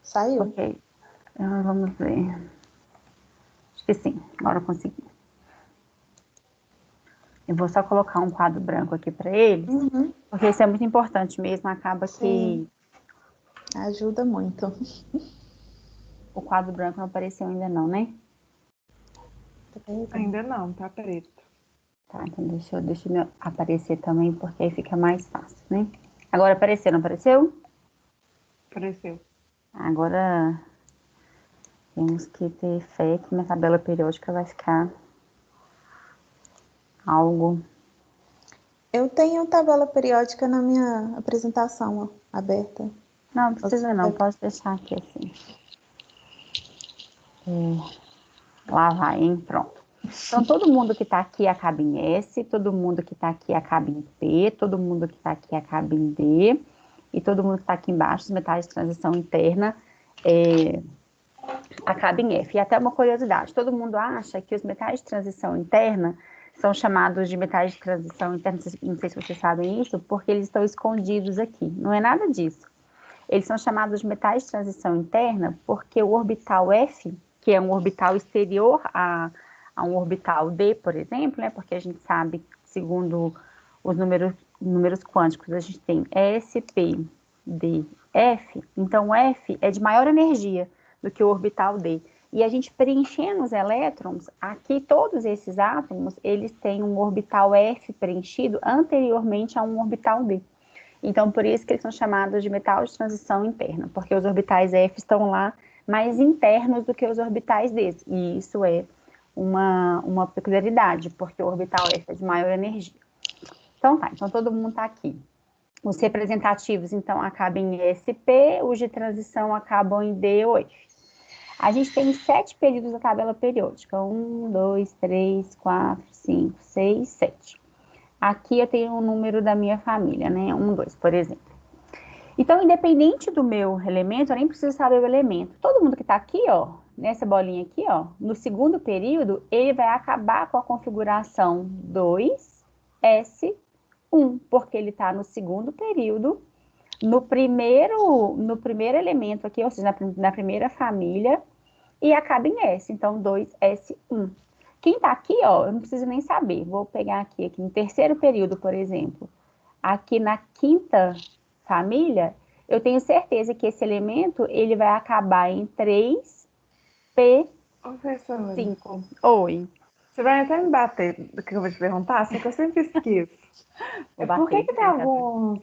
[SPEAKER 2] Saiu.
[SPEAKER 1] Ok. Vamos ver. Acho que sim, agora eu consegui. Eu vou só colocar um quadro branco aqui para eles, porque isso é muito importante mesmo, acaba
[SPEAKER 2] Sim.
[SPEAKER 1] que
[SPEAKER 2] Ajuda muito.
[SPEAKER 1] o quadro branco não apareceu ainda não, né?
[SPEAKER 3] Ainda não, tá preto.
[SPEAKER 1] Tá, então deixa eu aparecer também, porque aí fica mais fácil, né? Agora apareceu, não apareceu?
[SPEAKER 3] Apareceu.
[SPEAKER 1] Agora temos que ter fé que minha tabela periódica vai ficar algo.
[SPEAKER 2] Eu tenho tabela periódica na minha apresentação, ó, aberta.
[SPEAKER 1] Não precisa não, pode deixar aqui assim. Lá vai, hein? Pronto. Então, todo mundo que está aqui acaba em S, todo mundo que está aqui acaba em P, todo mundo que está aqui acaba em D, e todo mundo que está aqui embaixo, os metais de transição interna, acaba em F. E até uma curiosidade, todo mundo acha que os metais de transição interna são chamados de metais de transição interna, não sei se vocês sabem isso, porque eles estão escondidos aqui. Não é nada disso. Eles são chamados de metais de transição interna porque o orbital F, que é um orbital exterior a um orbital D, por exemplo, né? Porque a gente sabe, segundo os números quânticos, a gente tem S, P, D, F. Então, F é de maior energia do que o orbital D. E a gente preenchendo os elétrons, aqui todos esses átomos, eles têm um orbital F preenchido anteriormente a um orbital D. Então, por isso que eles são chamados de metal de transição interna, porque os orbitais F estão lá mais internos do que os orbitais D. E isso é uma peculiaridade, porque o orbital F é de maior energia. Então tá, então todo mundo está aqui. Os representativos, então, acabam em SP, os de transição acabam em D ou F. A gente tem 7 períodos da tabela periódica. 1, 2, 3, 4, 5, 6, 7. Aqui eu tenho o número da minha família, né? 1, 2, por exemplo. Então, independente do meu elemento, eu nem preciso saber o elemento. Todo mundo que está aqui, ó, nessa bolinha aqui, ó, no segundo período, ele vai acabar com a configuração 2S1, porque ele está no segundo período, no primeiro elemento aqui, ou seja, na primeira família, e acaba em S, então 2S1. Quem está aqui, ó, eu não preciso nem saber. Vou pegar aqui no terceiro período, por exemplo. Aqui na quinta família, eu tenho certeza que esse elemento, ele vai acabar em 3P5.
[SPEAKER 3] Professora,
[SPEAKER 1] Oi.
[SPEAKER 3] você vai até me bater do que eu vou te perguntar, só que eu sempre esqueço. Por que tem alguns,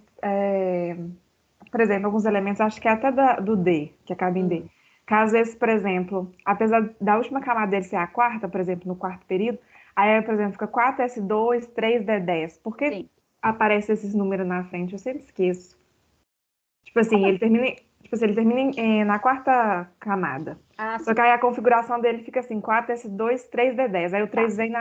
[SPEAKER 3] por exemplo, alguns elementos, acho que é até do D, que acaba em D, que às vezes, por exemplo, apesar da última camada dele ser a quarta, por exemplo, no quarto período, aí, por exemplo, fica 4S2, 3D10. Por que aparecem esses números na frente? Eu sempre esqueço. Tipo assim, ele termina na quarta camada. Só que aí a configuração dele fica assim, 4S2, 3D10. Aí o 3 vem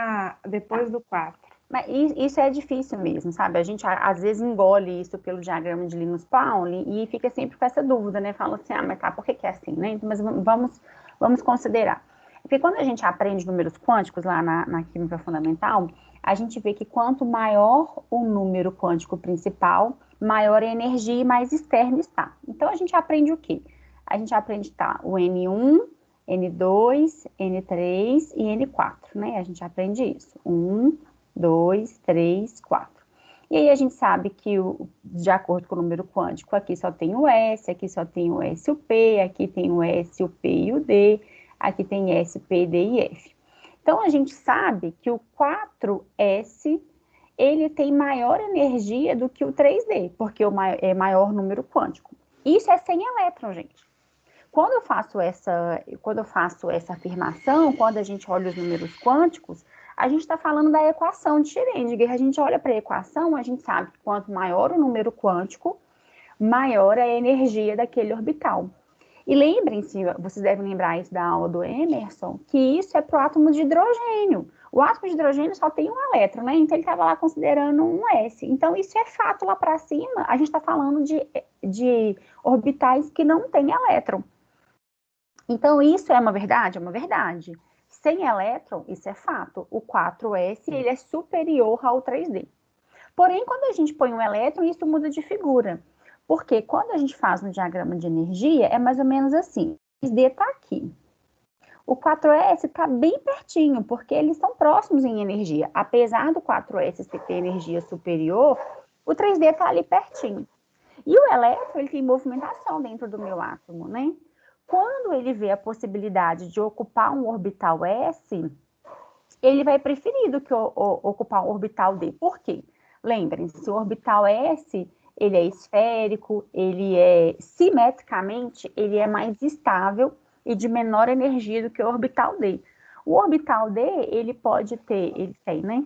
[SPEAKER 3] depois do 4.
[SPEAKER 1] Mas isso é difícil mesmo, sabe? A gente às vezes engole isso pelo diagrama de Linus Pauling e fica sempre com essa dúvida, né? Fala assim, mas tá, por que é assim, né? Mas vamos considerar. Porque quando a gente aprende números quânticos lá na química fundamental, a gente vê que quanto maior o número quântico principal, maior a energia e mais externo está. Então a gente aprende o quê? A gente aprende o N1, N2, N3 e N4, né? A gente aprende isso. 1, 2, 3, 4. E aí a gente sabe que, de acordo com o número quântico, aqui só tem o S, aqui só tem o S e o P, aqui tem o S, o P e o D, aqui tem S, P, D e F. Então, a gente sabe que o 4S, ele tem maior energia do que o 3D, porque é maior número quântico. Isso é sem elétron, gente. Quando eu faço essa afirmação, quando a gente olha os números quânticos, a gente está falando da equação de Schrödinger. A gente olha para a equação, a gente sabe que quanto maior o número quântico, maior a energia daquele orbital. E lembrem-se, vocês devem lembrar isso da aula do Emerson, que isso é para o átomo de hidrogênio. O átomo de hidrogênio só tem um elétron, né? Então ele estava lá considerando um S. Então isso é fato lá para cima, a gente está falando de orbitais que não têm elétron. Então, isso é uma verdade? É uma verdade. sem elétron, isso é fato, o 4s ele é superior ao 3D. Porém, quando a gente põe um elétron, isso muda de figura. Porque quando a gente faz um diagrama de energia, é mais ou menos assim. O 3D está aqui. O 4s está bem pertinho, porque eles estão próximos em energia. Apesar do 4s ter energia superior, o 3D está ali pertinho. E o elétron, ele tem movimentação dentro do meu átomo, né? Quando ele vê a possibilidade de ocupar um orbital S, ele vai preferir do que ocupar um orbital D. Por quê? Lembrem-se, o orbital S, ele é esférico, ele é simetricamente, ele é mais estável e de menor energia do que o orbital D. O orbital D, ele pode ter, ele tem, né?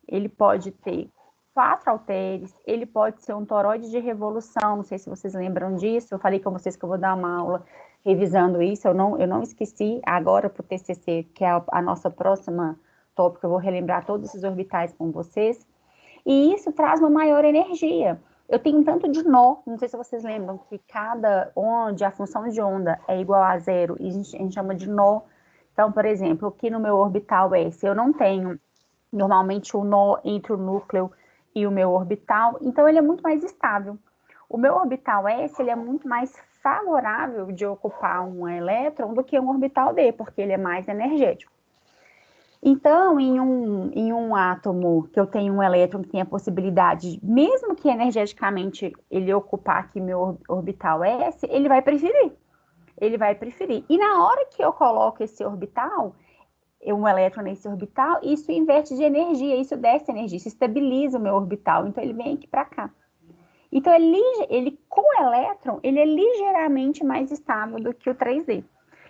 [SPEAKER 1] Ele pode ter 4 halteres, ele pode ser um toroide de revolução, não sei se vocês lembram disso, eu falei com vocês que eu vou dar uma aula revisando isso, eu não esqueci, agora para o TCC, que é a nossa próxima tópico, eu vou relembrar todos esses orbitais com vocês, e isso traz uma maior energia. Eu tenho um tanto de nó, não sei se vocês lembram, que cada onde, a função de onda é igual a zero, e a gente chama de nó. Então, por exemplo, aqui no meu orbital S, eu não tenho normalmente o nó entre o núcleo e o meu orbital, então ele é muito mais estável. O meu orbital S, ele é muito mais favorável de ocupar um elétron do que um orbital D, porque ele é mais energético. Então, em um átomo que eu tenho um elétron que tem a possibilidade, mesmo que energeticamente ele ocupar aqui meu orbital S, ele vai preferir. Ele vai preferir. E na hora que eu coloco esse orbital, um elétron nesse orbital, isso inverte de energia, isso desce energia, isso estabiliza o meu orbital, então ele vem aqui para cá. Então, ele com o elétron, ele é ligeiramente mais estável do que o 3D.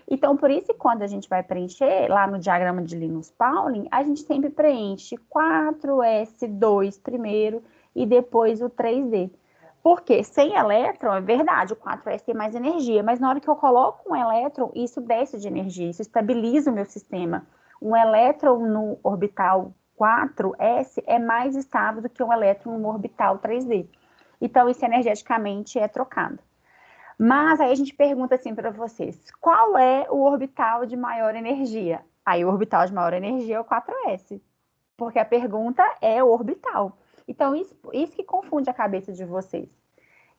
[SPEAKER 1] Então, por isso, quando a gente vai preencher, lá no diagrama de Linus-Pauling, a gente sempre preenche 4s2 primeiro e depois o 3D. Porque sem elétron, é verdade, o 4s tem mais energia, mas na hora que eu coloco um elétron, isso desce de energia, isso estabiliza o meu sistema. Um elétron no orbital 4s é mais estável do que um elétron no orbital 3D. Então, isso energeticamente é trocado. Mas aí a gente pergunta assim para vocês, qual é o orbital de maior energia? Aí o orbital de maior energia é o 4s, porque a pergunta é o orbital. Então, isso que confunde a cabeça de vocês.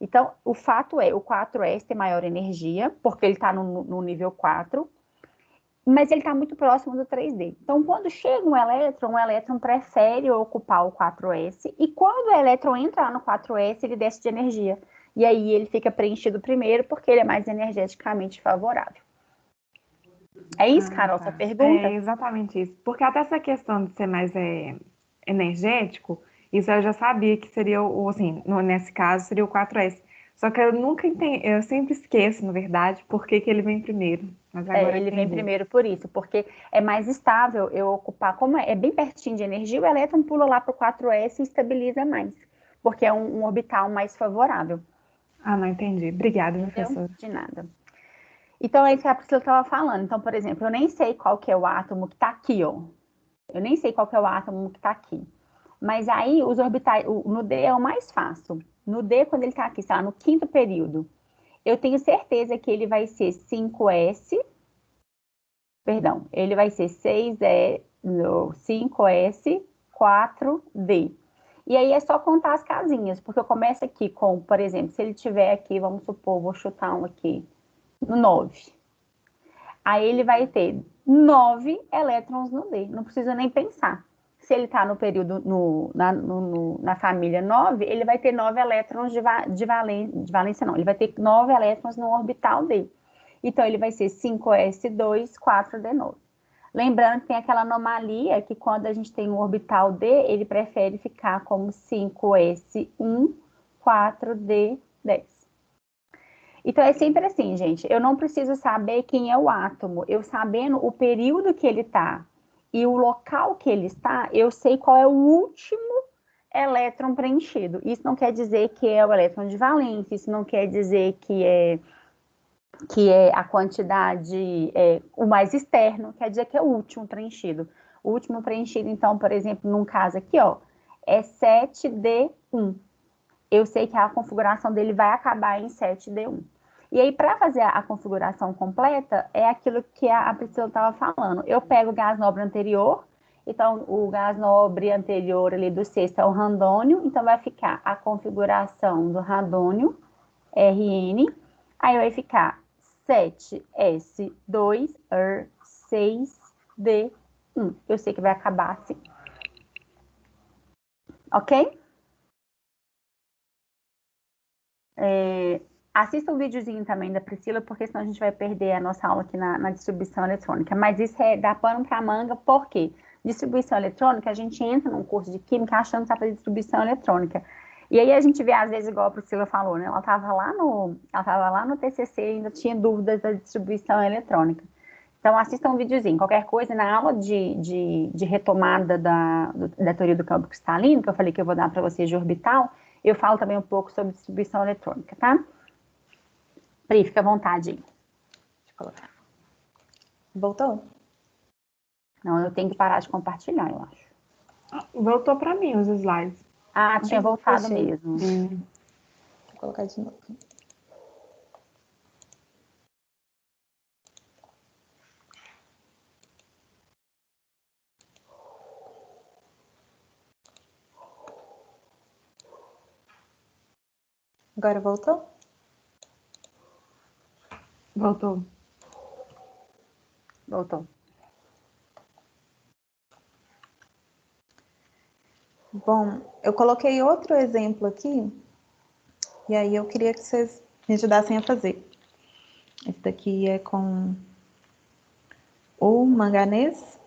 [SPEAKER 1] Então, o fato é, o 4s tem maior energia, porque ele está no nível 4, mas ele está muito próximo do 3D. Então, quando chega o elétron prefere ocupar o 4s, e quando o elétron entra no 4s, ele desce de energia. E aí ele fica preenchido primeiro, porque ele é mais energeticamente favorável. É isso, Carol,
[SPEAKER 3] tá.
[SPEAKER 1] sua pergunta?
[SPEAKER 3] É exatamente isso. Porque até essa questão de ser mais energético, isso eu já sabia que seria, assim, nesse caso, seria o 4s. Só que eu nunca entendi, eu sempre esqueço, na verdade, por que ele vem primeiro. Mas agora
[SPEAKER 1] Ele vem
[SPEAKER 3] entendi.
[SPEAKER 1] primeiro por isso, porque é mais estável eu ocupar, como é bem pertinho de energia, o elétron pula lá para o 4s e estabiliza mais, porque é um orbital mais favorável.
[SPEAKER 3] Ah, não entendi. Obrigada,
[SPEAKER 1] Entendeu?
[SPEAKER 3] professora.
[SPEAKER 1] De nada. Então, é isso que a Priscila estava falando. Então, por exemplo, eu nem sei qual que é o átomo que está aqui, ó. Eu nem sei qual que é o átomo que está aqui. Mas aí, os orbitais, no D é o mais fácil. No D, quando ele está aqui, sei lá, no quinto período, eu tenho certeza que ele vai ser 5s, perdão, ele vai ser 5s, 4d. E aí é só contar as casinhas, porque eu começo aqui com, por exemplo, se ele tiver aqui, vamos supor, vou chutar um aqui, no 9. Aí ele vai ter 9 elétrons no D, não precisa nem pensar. Se ele está no período, na família 9, ele vai ter 9 elétrons de valência, não, ele vai ter 9 elétrons no orbital D. Então, ele vai ser 5s2, 4d9. Lembrando que tem aquela anomalia que quando a gente tem um orbital D, ele prefere ficar como 5s1, 4d10. Então, é sempre assim, gente, eu não preciso saber quem é o átomo, eu sabendo o período que ele está e o local que ele está, eu sei qual é o último elétron preenchido. Isso não quer dizer que é o elétron de valência, isso não quer dizer que é a quantidade, o mais externo, quer dizer que é o último preenchido. O último preenchido, então, por exemplo, num caso aqui, ó, é 7D1. Eu sei que a configuração dele vai acabar em 7D1. E aí, para fazer a configuração completa, é aquilo que a Priscila estava falando. Eu pego o gás nobre anterior, então o gás nobre anterior ali do sexto é o randônio, então vai ficar a configuração do randônio, Rn, aí vai ficar 7s2er6d1. Eu sei que vai acabar assim. Ok? Assista o videozinho também da Priscila, porque senão a gente vai perder a nossa aula aqui na distribuição eletrônica. Mas isso dá pano para manga, por quê? Distribuição eletrônica, a gente entra num curso de química achando que está fazendo distribuição eletrônica. E aí a gente vê, às vezes, igual a Priscila falou, né? Ela estava lá no TCC e ainda tinha dúvidas da distribuição eletrônica. Então, assista um videozinho. Qualquer coisa, na aula de retomada da teoria do campo cristalino, que eu falei que eu vou dar para vocês de orbital, eu falo também um pouco sobre distribuição eletrônica, tá? Pri, fica à vontade aí. Deixa eu colocar.
[SPEAKER 2] Voltou?
[SPEAKER 1] Não, eu tenho que parar de compartilhar, eu acho.
[SPEAKER 3] Voltou para mim os slides.
[SPEAKER 1] Ah, tinha voltado
[SPEAKER 2] Achei.
[SPEAKER 1] mesmo.
[SPEAKER 2] Vou colocar de novo. Agora voltou?
[SPEAKER 3] Voltou.
[SPEAKER 1] Voltou.
[SPEAKER 2] Bom, eu coloquei outro exemplo aqui, e aí eu queria que vocês me ajudassem a fazer. Esse daqui é com o manganês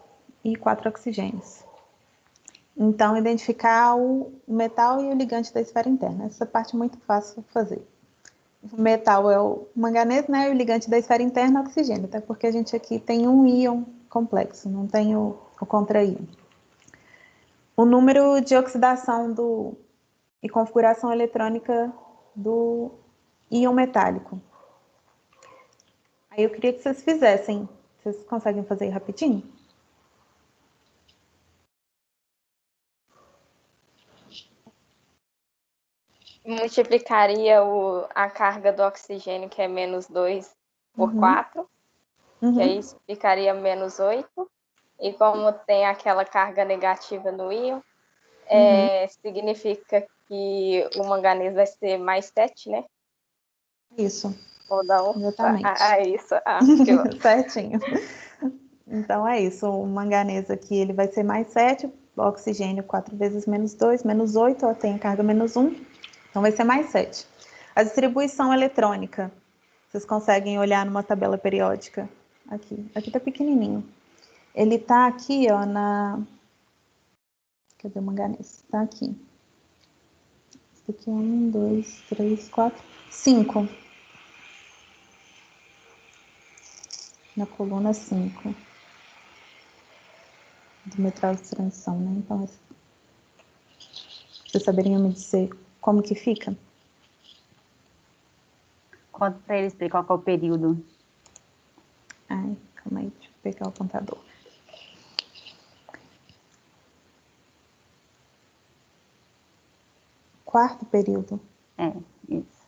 [SPEAKER 2] e 4 oxigênios. Então, identificar o metal e o ligante da esfera interna. Essa parte é muito fácil de fazer. O metal é o manganês, né? E o ligante da esfera interna é o oxigênio, até porque a gente aqui tem um íon complexo, não tem o contra-íon. O número de oxidação e configuração eletrônica do íon metálico. Aí eu queria que vocês fizessem. Vocês conseguem fazer rapidinho?
[SPEAKER 4] Multiplicaria a carga do oxigênio, que é -2, por 4, que aí ficaria -8. E como tem aquela carga negativa no íon, significa que o manganês vai ser +7, né?
[SPEAKER 2] Isso.
[SPEAKER 4] Ou da
[SPEAKER 2] exatamente.
[SPEAKER 4] Isso.
[SPEAKER 2] Certinho. Então é isso. O manganês aqui ele vai ser +7, o oxigênio 4 vezes -2, -8, ó, tem a carga -1, então vai ser +7. A distribuição eletrônica, vocês conseguem olhar numa tabela periódica. Aqui tá pequenininho. Ele tá aqui, ó, Cadê o manganês? Tá aqui. Esse aqui é 1, 2, 3, 4, 5. Na coluna 5. Do metal de transição, né? Então, vocês saberiam me dizer como que fica?
[SPEAKER 1] Conta para eles qual que é o período.
[SPEAKER 2] Ai, calma aí, deixa eu pegar o contador. Quarto período.
[SPEAKER 1] Isso.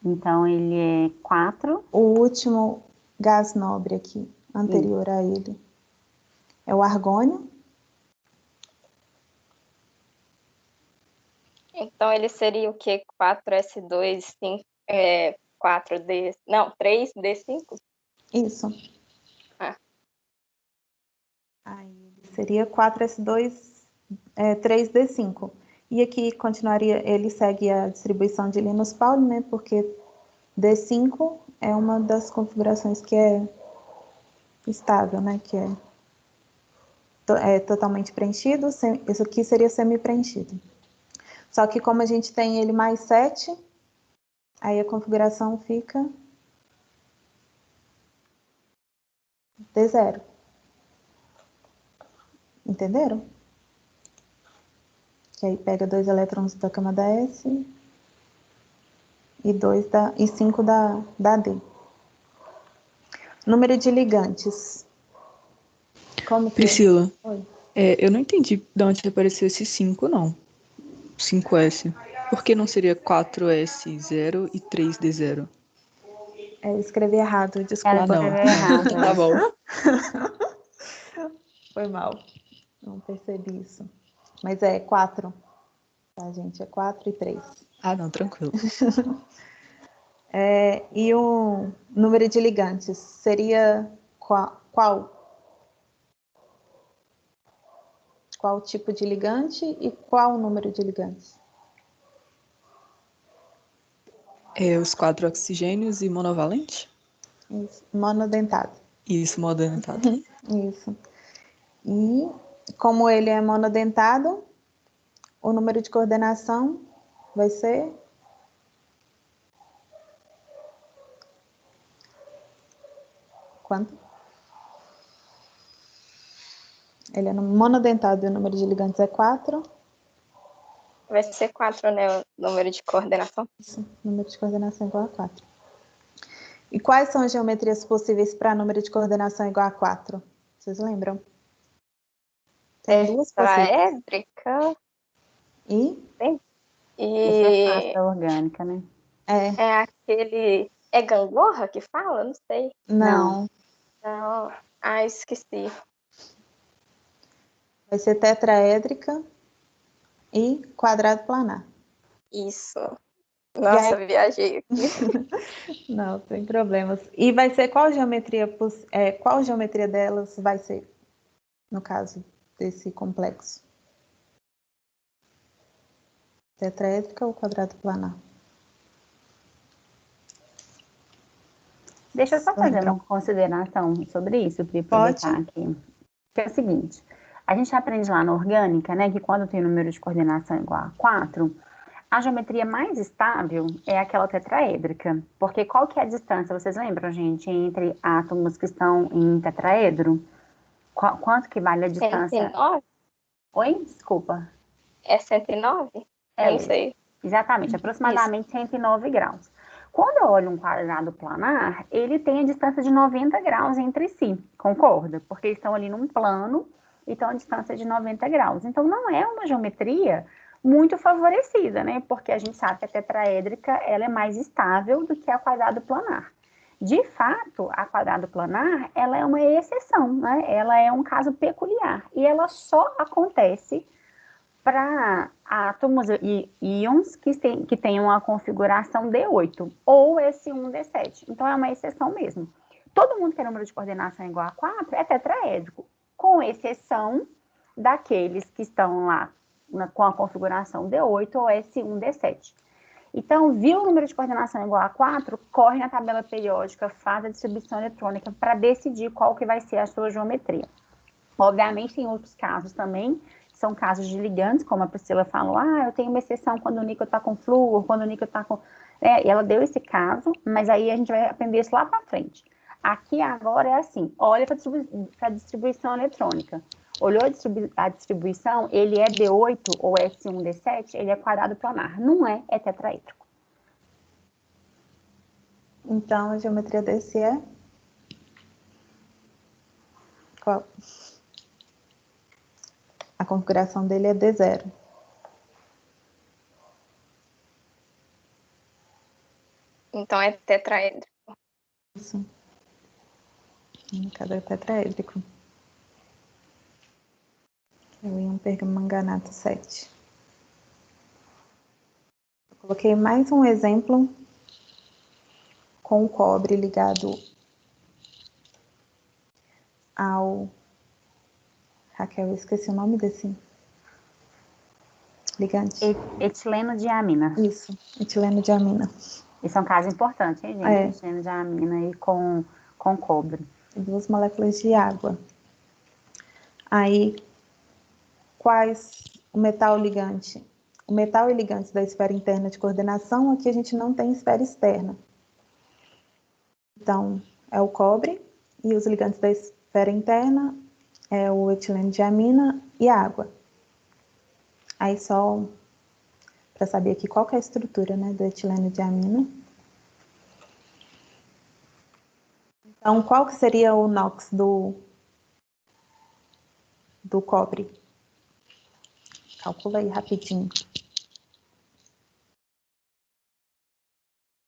[SPEAKER 1] Então, ele é 4.
[SPEAKER 2] O último gás nobre aqui, anterior a ele, é o argônio.
[SPEAKER 4] Então, ele seria o quê? 4s2, 5, 4D... Não, 3D5?
[SPEAKER 2] Isso. Aí seria 4s2, 3d5. E aqui continuaria, ele segue a distribuição de Linus Pauling, né? Porque D5 é uma das configurações que é estável, né? Que é totalmente preenchido. Isso aqui seria semi-preenchido. Só que como a gente tem ele +7, aí a configuração fica D0. Entenderam? Que aí pega 2 elétrons da camada S e 5 da D. Número de ligantes. Como que
[SPEAKER 5] Priscila,
[SPEAKER 2] Oi.
[SPEAKER 5] Eu não entendi de onde apareceu esse 5, não. 5S. Por que não seria 4S0 e 3D0?
[SPEAKER 2] Eu escrevi errado,
[SPEAKER 1] Ela
[SPEAKER 2] desculpa.
[SPEAKER 5] não.
[SPEAKER 1] escreveu errado.
[SPEAKER 5] Tá bom.
[SPEAKER 2] Foi mal. Não percebi isso. Mas é 4. Tá, gente? É 4 e 3.
[SPEAKER 5] Ah, não, tranquilo.
[SPEAKER 2] E o número de ligantes seria qual? Qual tipo de ligante e qual o número de ligantes?
[SPEAKER 5] Os 4 oxigênios e monovalente?
[SPEAKER 2] Isso. Monodentado.
[SPEAKER 5] Isso, monodentado.
[SPEAKER 2] Isso. E como ele é monodentado, o número de coordenação vai ser quanto? Ele é monodentado e o número de ligantes é 4.
[SPEAKER 4] Vai ser 4, né? O número de coordenação.
[SPEAKER 2] Isso, o número de coordenação é igual a 4. E quais são as geometrias possíveis para número de coordenação igual a 4? Vocês lembram? Tem duas possíveis.
[SPEAKER 4] Tetraédrica.
[SPEAKER 2] E?
[SPEAKER 1] Esse é fácil, orgânica, né?
[SPEAKER 4] É aquele... É gangorra que fala? Não sei.
[SPEAKER 2] Não.
[SPEAKER 4] Não. Ah, esqueci.
[SPEAKER 2] Vai ser tetraédrica e quadrado planar.
[SPEAKER 4] Isso. Nossa, viajei aqui.
[SPEAKER 2] Não, sem problemas. E vai ser qual geometria delas vai ser, no caso desse complexo? Tetraédrica ou quadrado planar?
[SPEAKER 1] Deixa eu só fazer uma consideração sobre isso, para aproveitar aqui. Que é o seguinte, a gente aprende lá na orgânica, né, que quando tem o número de coordenação igual a 4, a geometria mais estável é aquela tetraédrica. Porque qual que é a distância, vocês lembram, gente, entre átomos que estão em tetraedro? Quanto que vale a distância?
[SPEAKER 4] 109?
[SPEAKER 1] Oi? Desculpa.
[SPEAKER 4] É 109? Eu não sei.
[SPEAKER 1] Exatamente, aproximadamente 109 graus. Quando eu olho um quadrado planar, ele tem a distância de 90 graus entre si, concorda? Porque eles estão ali num plano e estão a distância de 90 graus. Então, não é uma geometria muito favorecida, né? Porque a gente sabe que a tetraédrica ela é mais estável do que a quadrado planar. De fato, a quadrado planar, ela é uma exceção, né? Ela é um caso peculiar e ela só acontece para átomos e íons que tenham a configuração D8 ou S1D7. Então, é uma exceção mesmo. Todo mundo que tem número de coordenação igual a 4 é tetraédrico, com exceção daqueles que estão lá com a configuração D8 ou S1D7. Então, viu o número de coordenação igual a 4, corre na tabela periódica, faz a distribuição eletrônica para decidir qual que vai ser a sua geometria. Obviamente, tem outros casos também, são casos de ligantes, como a Priscila falou, eu tenho uma exceção quando o níquel está com flúor, quando o níquel está com... e ela deu esse caso, mas aí a gente vai aprender isso lá para frente. Aqui agora é assim, olha para a distribuição eletrônica. Olhou a distribuição, ele é D8 ou S1D7, ele é quadrado planar, não é tetraédrico.
[SPEAKER 2] Então, a geometria desse é? Qual? A configuração dele é D0.
[SPEAKER 4] Então é tetraédrico.
[SPEAKER 2] Isso. Cada tetraédrico. O íon permanganato 7. Eu coloquei mais um exemplo com o cobre ligado ao... Raquel, eu esqueci o nome desse ligante.
[SPEAKER 1] Etileno-diamina.
[SPEAKER 2] Isso, etileno-diamina.
[SPEAKER 1] Isso é um caso importante, hein, gente? Etileno-diamina e com cobre. 2
[SPEAKER 2] moléculas de água. Aí, quais o metal ligante? O metal e ligantes da esfera interna de coordenação, aqui a gente não tem esfera externa. Então, é o cobre, e os ligantes da esfera interna é o etileno-diamina e a água. Aí, só para saber aqui qual que é a estrutura, né, do etileno-diamina. Então, qual que seria o NOx do cobre? Calcula aí rapidinho.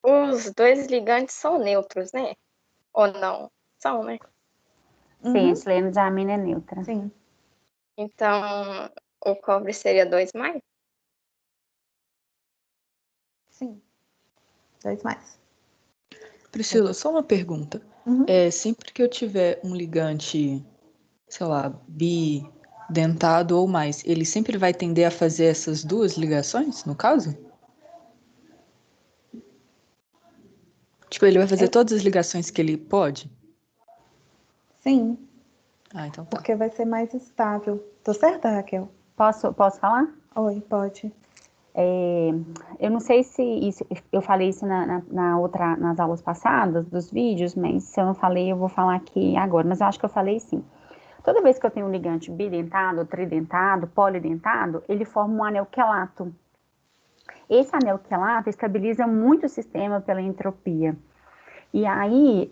[SPEAKER 4] O os dois ligantes são neutros, né? Ou não? São, né?
[SPEAKER 1] Sim, a etileno de amina é neutra.
[SPEAKER 2] Sim.
[SPEAKER 4] Então, o cobre seria 2 mais?
[SPEAKER 2] Sim. 2 mais.
[SPEAKER 5] Priscila, só uma pergunta. Sempre que eu tiver um ligante, sei lá, bidentado ou mais, ele sempre vai tender a fazer essas duas ligações, no caso? Tipo, ele vai fazer todas as ligações que ele pode?
[SPEAKER 2] Sim.
[SPEAKER 5] Ah, então tá.
[SPEAKER 2] Porque vai ser mais estável. Tô certa, Raquel?
[SPEAKER 1] Posso falar?
[SPEAKER 2] Oi, pode.
[SPEAKER 1] Eu não sei se eu falei isso nas aulas passadas dos vídeos, mas se eu não falei, eu vou falar aqui agora. Mas eu acho que eu falei sim. Toda vez que eu tenho um ligante bidentado, tridentado, polidentado, ele forma um anel quelato. Esse anel quelato estabiliza muito o sistema pela entropia. E aí,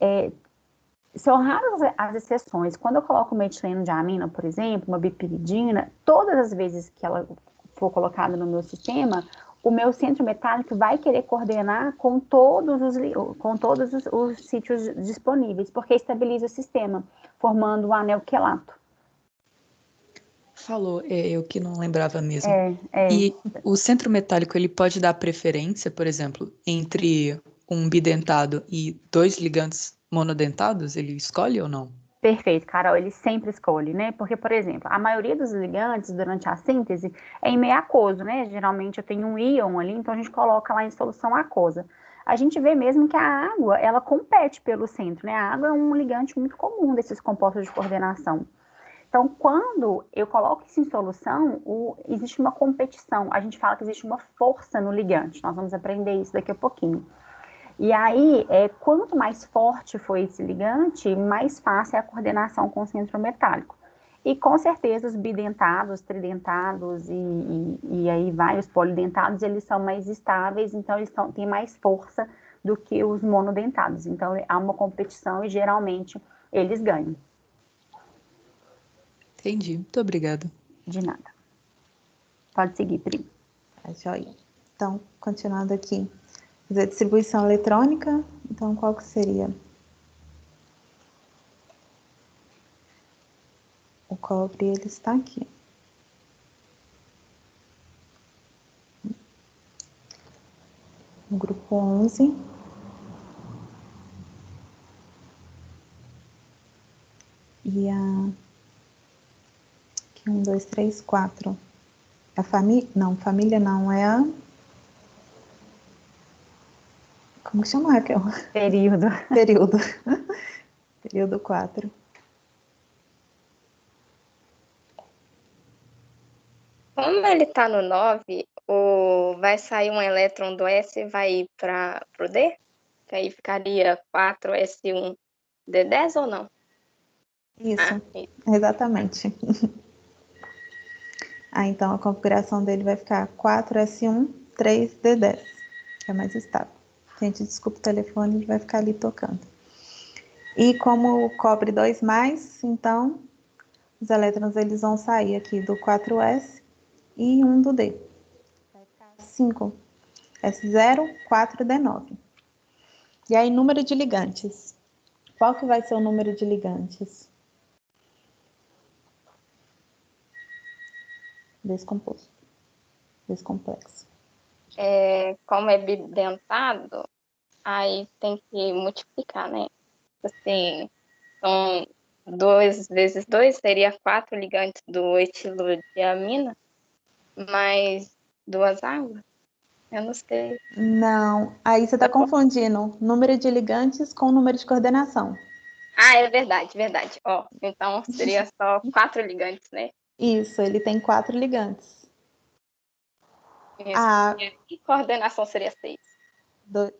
[SPEAKER 1] são raras as exceções. Quando eu coloco uma etileno de amina, por exemplo, uma bipiridina, todas as vezes que ela for colocada no meu sistema, o meu centro metálico vai querer coordenar com todos os sítios disponíveis, porque estabiliza o sistema, formando um anel quelato.
[SPEAKER 5] Falou, eu que não lembrava mesmo.
[SPEAKER 1] É.
[SPEAKER 5] E o centro metálico, ele pode dar preferência, por exemplo, entre um bidentado e dois ligantes monodentados? Ele escolhe ou não?
[SPEAKER 1] Perfeito, Carol, ele sempre escolhe, né? Porque, por exemplo, a maioria dos ligantes durante a síntese é em meio aquoso, né? Geralmente eu tenho um íon ali, então a gente coloca lá em solução aquosa. A gente vê mesmo que a água, ela compete pelo centro, né? A água é um ligante muito comum desses compostos de coordenação. Então, quando eu coloco isso em solução, existe uma competição. A gente fala que existe uma força no ligante. Nós vamos aprender isso daqui a pouquinho. E aí, quanto mais forte for esse ligante, mais fácil é a coordenação com o centro metálico. E com certeza os bidentados, tridentados e aí vai, os polidentados, eles são mais estáveis, então eles têm mais força do que os monodentados. Então há uma competição e geralmente eles ganham.
[SPEAKER 5] Entendi, muito obrigada.
[SPEAKER 1] De nada. Pode seguir, Pri.
[SPEAKER 2] Tá joia. Então, continuando aqui. Fazer distribuição eletrônica, então qual que seria? O cobre, ele está aqui. No grupo 11. E aqui 1, 2, 3, 4. A família? Não, família não, é a... Como que chama, Raquel?
[SPEAKER 1] Período.
[SPEAKER 2] Período. Período 4.
[SPEAKER 4] Como ele está no 9, vai sair um elétron do S e vai ir para o D? Que aí ficaria 4S1D10 ou não?
[SPEAKER 2] Isso, exatamente. Então a configuração dele vai ficar 4S1, 3D10, que é mais estável. Gente, desculpa o telefone, ele vai ficar ali tocando. E como cobre 2+, então os elétrons eles vão sair aqui do 4S e 1 do D. Vai ficar 5, S0, 4, D9. E aí, número de ligantes. Qual que vai ser o número de ligantes? Descomposto. Descomplexo.
[SPEAKER 4] Como é bidentado, aí tem que multiplicar, né? Assim, então, 2 vezes 2 seria 4 ligantes do etilo de amina, mais 2 águas. Eu não sei.
[SPEAKER 2] Não, aí você está confundindo número de ligantes com número de coordenação.
[SPEAKER 4] Ah, é verdade, verdade. Ó, então seria só 4 ligantes, né?
[SPEAKER 2] Isso, ele tem 4 ligantes.
[SPEAKER 4] E coordenação seria 6.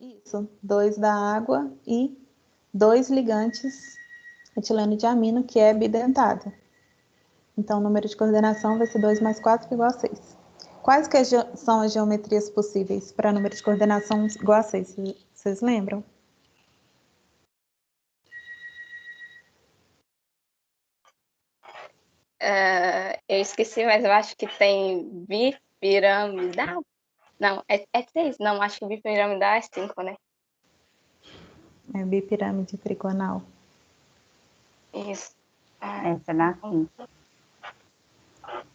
[SPEAKER 2] Isso, 2 da água e 2 ligantes etileno de amino, que é bidentado. Então, o número de coordenação vai ser 2 mais 4, que é igual a 6. Quais que são as geometrias possíveis para número de coordenação igual a 6? Vocês lembram?
[SPEAKER 4] Eu esqueci, mas eu acho que tem bipiramidal. Não, é 6. Não, acho que bipiramidal é 5, né?
[SPEAKER 2] É bipirâmide trigonal.
[SPEAKER 4] Isso.
[SPEAKER 1] Essa daqui.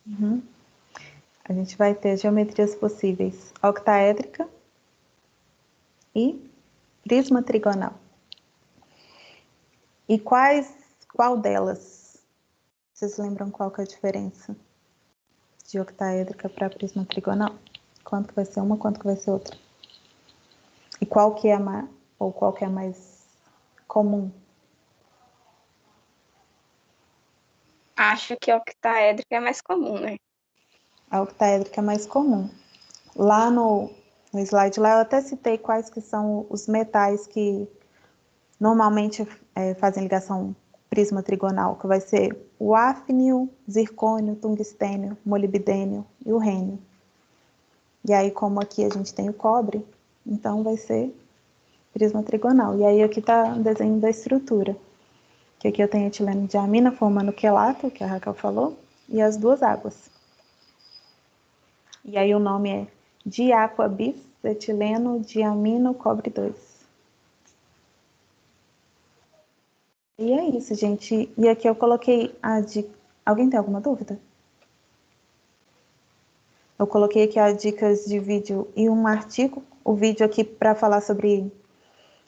[SPEAKER 2] Uhum. A gente vai ter geometrias possíveis octaédrica e prisma trigonal. E qual delas? Vocês lembram qual que é a diferença de octaédrica para prisma trigonal? Quanto que vai ser uma, quanto que vai ser outra? E qual que é a mais comum?
[SPEAKER 4] Acho que octaédrica é mais comum, né?
[SPEAKER 2] A octaédrica é mais comum. Lá no slide lá eu até citei quais que são os metais que normalmente fazem ligação prisma trigonal, que vai ser o hafnio, zircônio, tungstênio, molibdênio e o rênio. E aí, como aqui a gente tem o cobre, então vai ser prisma trigonal. E aí aqui está o desenho da estrutura, que aqui eu tenho etileno de amina formando o quelato, que a Raquel falou, e as duas águas. E aí o nome é diaqua bis, etileno, diamino, cobre 2. E é isso, gente. E aqui eu coloquei a dica. Alguém tem alguma dúvida? Eu coloquei aqui as dicas de vídeo e um artigo. O vídeo aqui para falar sobre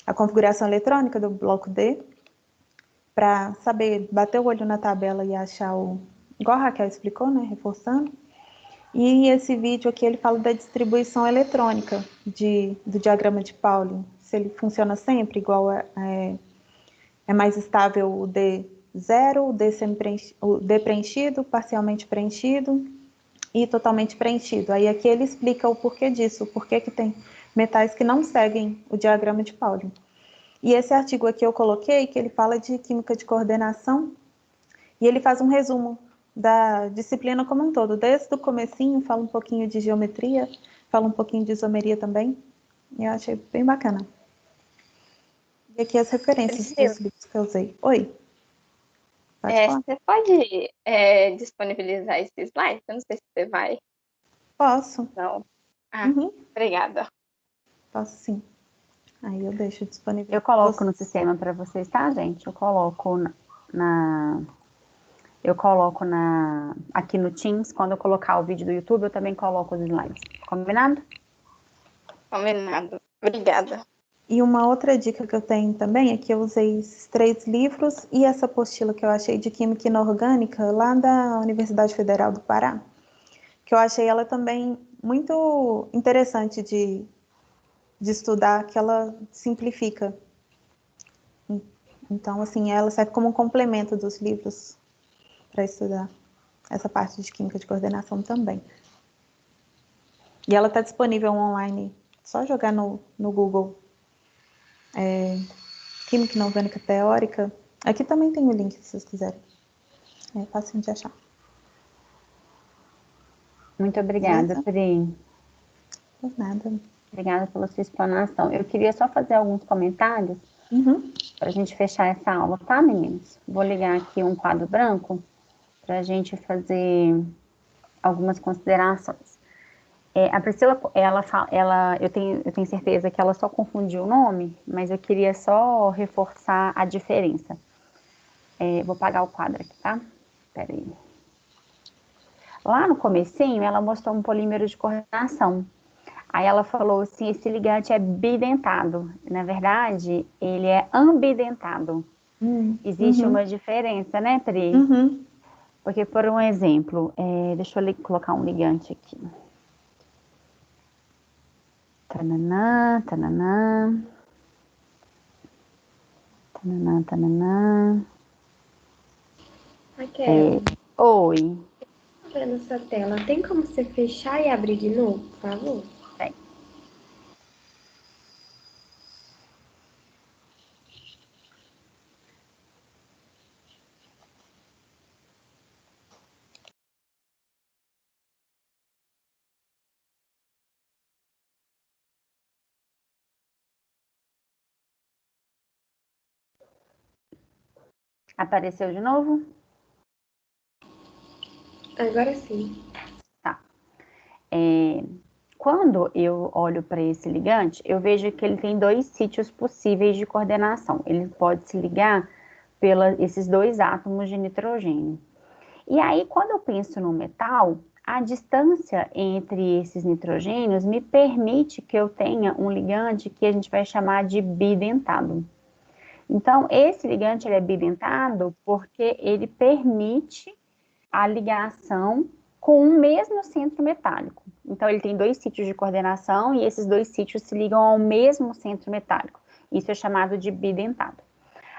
[SPEAKER 2] a configuração eletrônica do bloco D, para saber, bater o olho na tabela e achar igual a Raquel explicou, né? Reforçando. E esse vídeo aqui ele fala da distribuição eletrônica do diagrama de Pauling. Se ele funciona sempre igual é mais estável o D0, o D preenchido, parcialmente preenchido e totalmente preenchido. Aí aqui ele explica o porquê disso, o porquê que tem metais que não seguem o diagrama de Pauling. E esse artigo aqui eu coloquei, que ele fala de química de coordenação, e ele faz um resumo da disciplina como um todo, desde o comecinho, fala um pouquinho de geometria, fala um pouquinho de isomeria também, e eu achei bem bacana. E aqui as referências dos livros que eu usei. Oi? Pode falar?
[SPEAKER 4] Você pode disponibilizar esse slide? Eu não sei se você vai.
[SPEAKER 2] Posso.
[SPEAKER 4] Não.
[SPEAKER 2] Uhum.
[SPEAKER 4] Obrigada.
[SPEAKER 2] Posso sim. Aí eu deixo disponível.
[SPEAKER 1] Eu coloco no sistema para vocês, tá, gente? Eu coloco aqui no Teams, quando eu colocar o vídeo do YouTube, eu também coloco os slides. Combinado?
[SPEAKER 4] Combinado. Obrigada.
[SPEAKER 2] E uma outra dica que eu tenho também é que eu usei esses 3 livros e essa apostila que eu achei de Química Inorgânica lá da Universidade Federal do Pará, que eu achei ela também muito interessante de estudar, que ela simplifica. Então, assim, ela serve como um complemento dos livros para estudar essa parte de Química de Coordenação também. E ela está disponível online, só jogar no Google Química Inorgânica Teórica. Aqui também tem o link, se vocês quiserem. É fácil de achar.
[SPEAKER 1] Muito obrigada, Pri.
[SPEAKER 2] Por nada.
[SPEAKER 1] Obrigada pela sua explanação. Eu queria só fazer alguns comentários para a gente fechar essa aula, tá, meninos? Vou ligar aqui um quadro branco para a gente fazer algumas considerações. A Priscila, eu tenho certeza que ela só confundiu o nome, mas eu queria só reforçar a diferença. Vou apagar o quadro aqui, tá? Espera aí. Lá no comecinho, ela mostrou um polímero de coordenação. Aí ela falou assim, esse ligante é bidentado. Na verdade, ele é ambidentado. Existe uma diferença, né, Pri? Porque, por um exemplo, deixa eu colocar um ligante aqui. Tananã, tananã. Tananã, tananã.
[SPEAKER 6] Raquel,
[SPEAKER 1] Oi.
[SPEAKER 6] vendo sua tela, tem como você fechar e abrir de novo, por favor?
[SPEAKER 1] Tem. Apareceu de novo?
[SPEAKER 6] Agora sim.
[SPEAKER 1] Tá. quando eu olho para esse ligante, eu vejo que ele tem 2 sítios possíveis de coordenação. Ele pode se ligar esses 2 átomos de nitrogênio. E aí, quando eu penso no metal, a distância entre esses nitrogênios me permite que eu tenha um ligante que a gente vai chamar de bidentado. Então, esse ligante ele é bidentado porque ele permite a ligação com o mesmo centro metálico. Então, ele tem 2 sítios de coordenação e esses 2 sítios se ligam ao mesmo centro metálico. Isso é chamado de bidentado.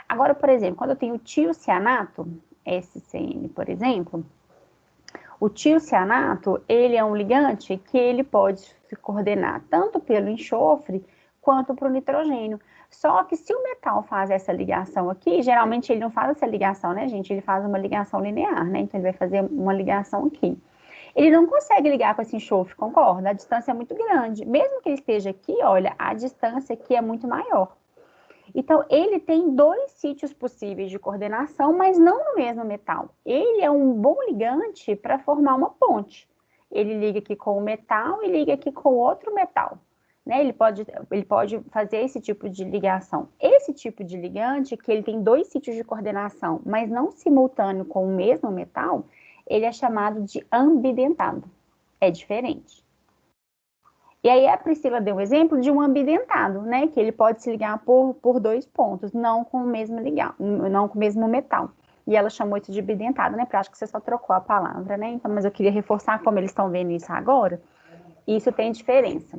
[SPEAKER 1] Agora, por exemplo, quando eu tenho tiocianato, SCN, por exemplo, o tiocianato, ele é um ligante que ele pode se coordenar tanto pelo enxofre quanto para o nitrogênio. Só que se o metal faz essa ligação aqui, geralmente ele não faz essa ligação, né, gente? Ele faz uma ligação linear, né? Então, ele vai fazer uma ligação aqui. Ele não consegue ligar com esse enxofre, concorda? A distância é muito grande. Mesmo que ele esteja aqui, olha, a distância aqui é muito maior. Então, ele tem 2 sítios possíveis de coordenação, mas não no mesmo metal. Ele é um bom ligante para formar uma ponte. Ele liga aqui com o metal e liga aqui com outro metal. Né? Ele pode fazer esse tipo de ligação. Esse tipo de ligante, que ele tem 2 sítios de coordenação, mas não simultâneo com o mesmo metal, ele é chamado de ambidentado. É diferente. E aí a Priscila deu um exemplo de um ambidentado, né? Que ele pode se ligar por 2 pontos, não com o mesmo metal. E ela chamou isso de bidentado, né? Porque acho que você só trocou a palavra, né? Então, mas eu queria reforçar como eles estão vendo isso agora. Isso tem diferença.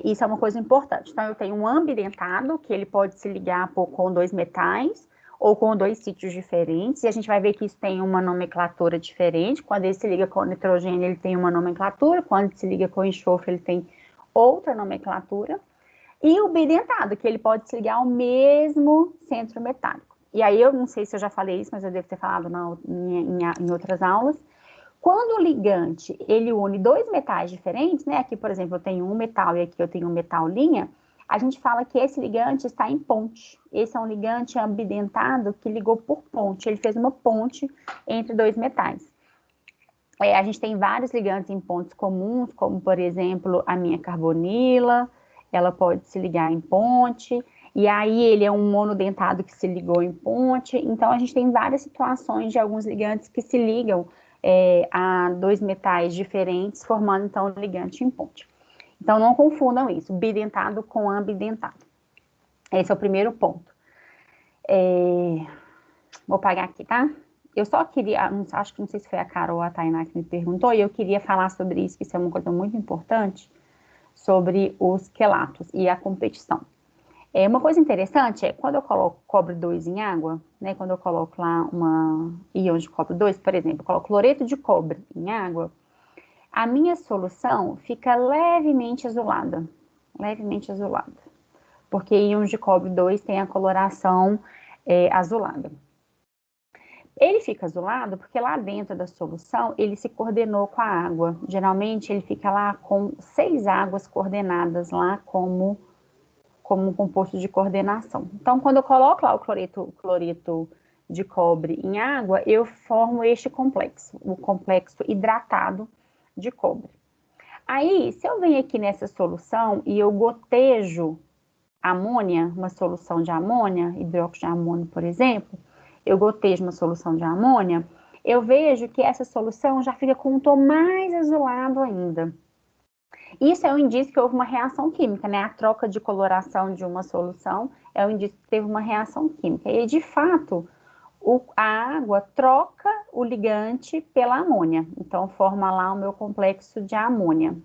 [SPEAKER 1] Isso é uma coisa importante. Então, eu tenho um ambidentado, que ele pode se ligar com 2 metais, ou com 2 sítios diferentes, e a gente vai ver que isso tem uma nomenclatura diferente. Quando ele se liga com o nitrogênio, ele tem uma nomenclatura, quando ele se liga com o enxofre, ele tem outra nomenclatura. E o bidentado, que ele pode se ligar ao mesmo centro metálico. E aí, eu não sei se eu já falei isso, mas eu devo ter falado em outras aulas. Quando o ligante, ele une 2 metais diferentes, né? Aqui, por exemplo, eu tenho um metal e aqui eu tenho um metal linha, a gente fala que esse ligante está em ponte. Esse é um ligante ambidentado que ligou por ponte. Ele fez uma ponte entre 2 metais. A gente tem vários ligantes em pontes comuns, como, por exemplo, a minha carbonila. Ela pode se ligar em ponte. E aí, ele é um monodentado que se ligou em ponte. Então, a gente tem várias situações de alguns ligantes que se ligam a 2 metais diferentes, formando, então, um ligante em ponte. Então, não confundam isso, bidentado com ambidentado. Esse é o primeiro ponto. Vou apagar aqui, tá? Eu só queria, acho que não sei se foi a Carol ou a Tainá que me perguntou, e eu queria falar sobre isso, que isso é uma coisa muito importante, sobre os quelatos e a competição. Uma coisa interessante é, quando eu coloco cobre 2 em água, né, quando eu coloco lá uma íon de cobre 2, por exemplo, eu coloco cloreto de cobre em água, a minha solução fica levemente azulada, porque íons de cobre 2 tem a coloração azulada. Ele fica azulado porque lá dentro da solução ele se coordenou com a água. Geralmente ele fica lá com 6 águas coordenadas lá como um composto de coordenação. Então, quando eu coloco lá o cloreto de cobre em água, eu formo este complexo, o complexo hidratado de cobre. Aí, se eu venho aqui nessa solução e eu gotejo amônia, uma solução de amônia, hidróxido de amônio, por exemplo, eu gotejo uma solução de amônia, eu vejo que essa solução já fica com um tom mais azulado ainda. Isso é um indício que houve uma reação química, né? A troca de coloração de uma solução é um indício que teve uma reação química. E, de fato, a água troca o ligante pela amônia. Então, forma lá o meu complexo de amônia.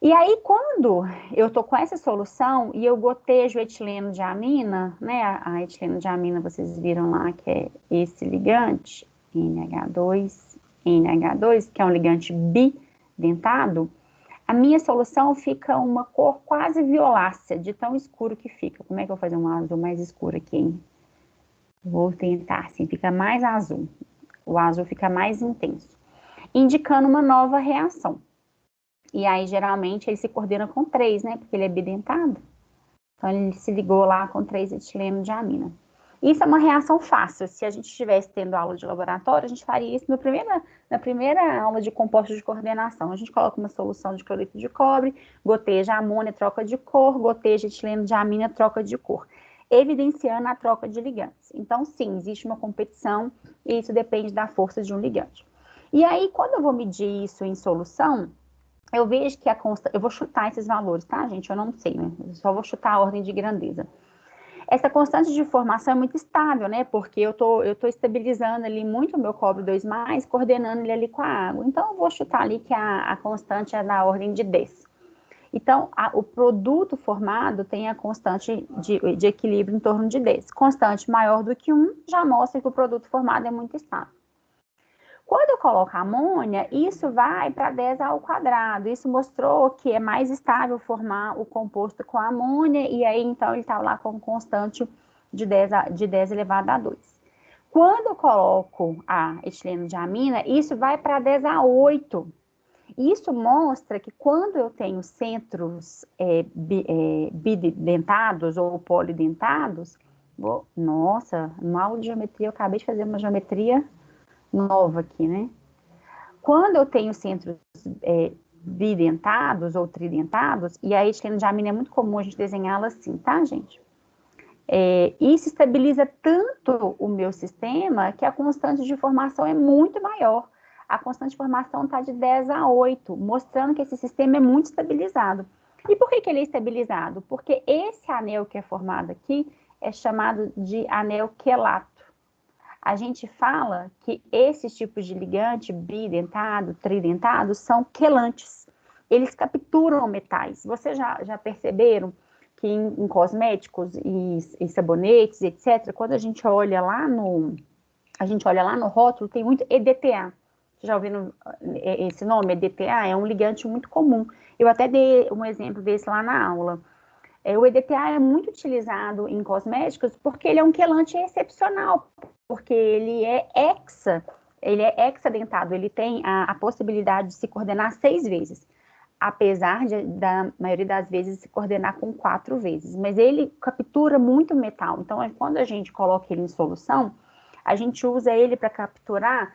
[SPEAKER 1] E aí, quando eu tô com essa solução e eu gotejo etileno de amina, né? A etileno de amina, vocês viram lá que é esse ligante, NH2, que é um ligante bidentado, a minha solução fica uma cor quase violácea, de tão escuro que fica. Como é que eu vou fazer um azul mais escuro aqui, hein? Vou tentar, assim, fica mais azul. O azul fica mais intenso, indicando uma nova reação. E aí, geralmente, ele se coordena com 3, né? Porque ele é bidentado. Então, ele se ligou lá com 3 etileno de amina. Isso é uma reação fácil. Se a gente estivesse tendo aula de laboratório, a gente faria isso na primeira aula de compostos de coordenação. A gente coloca uma solução de cloreto de cobre, goteja amônia, troca de cor, goteja etileno de amina, troca de cor, evidenciando a troca de ligantes. Então, sim, existe uma competição e isso depende da força de um ligante. E aí, quando eu vou medir isso em solução, eu vejo que eu vou chutar esses valores, tá, gente? Eu não sei, né? Eu só vou chutar a ordem de grandeza. Essa constante de formação é muito estável, né? Porque eu tô estabilizando ali muito o meu cobre 2+, coordenando ele ali com a água. Então, eu vou chutar ali que a constante é da ordem de 10. Então, o produto formado tem a constante de equilíbrio em torno de 10. Constante maior do que 1 já mostra que o produto formado é muito estável. Quando eu coloco amônia, isso vai para 10 ao quadrado. Isso mostrou que é mais estável formar o composto com amônia, e aí, então, ele está lá com constante de 10 elevado a 2. Quando eu coloco a etileno de amina, isso vai para 10 a 8. Isso mostra que quando eu tenho centros bidentados ou polidentados, nossa, numa aula de geometria, eu acabei de fazer uma geometria nova aqui, né? Quando eu tenho centros bidentados ou tridentados, e a etileno de amina é muito comum a gente desenhá-la assim, tá, gente? Isso estabiliza tanto o meu sistema que a constante de formação é muito maior. A constante de formação está de 10 a 8, mostrando que esse sistema é muito estabilizado. E por que ele é estabilizado? Porque esse anel que é formado aqui é chamado de anel quelato. A gente fala que esses tipos de ligante, bidentado, tridentado, são quelantes. Eles capturam metais. Vocês já perceberam que em cosméticos e sabonetes, etc., quando a gente olha lá no rótulo, tem muito EDTA. Vocês já ouviram esse nome, EDTA? É um ligante muito comum. Eu até dei um exemplo desse lá na aula. O EDTA é muito utilizado em cosméticos porque ele é um quelante excepcional, porque ele é hexadentado, ele tem a possibilidade de se coordenar 6 vezes, apesar da maioria das vezes se coordenar com 4 vezes, mas ele captura muito metal, então quando a gente coloca ele em solução, a gente usa ele para capturar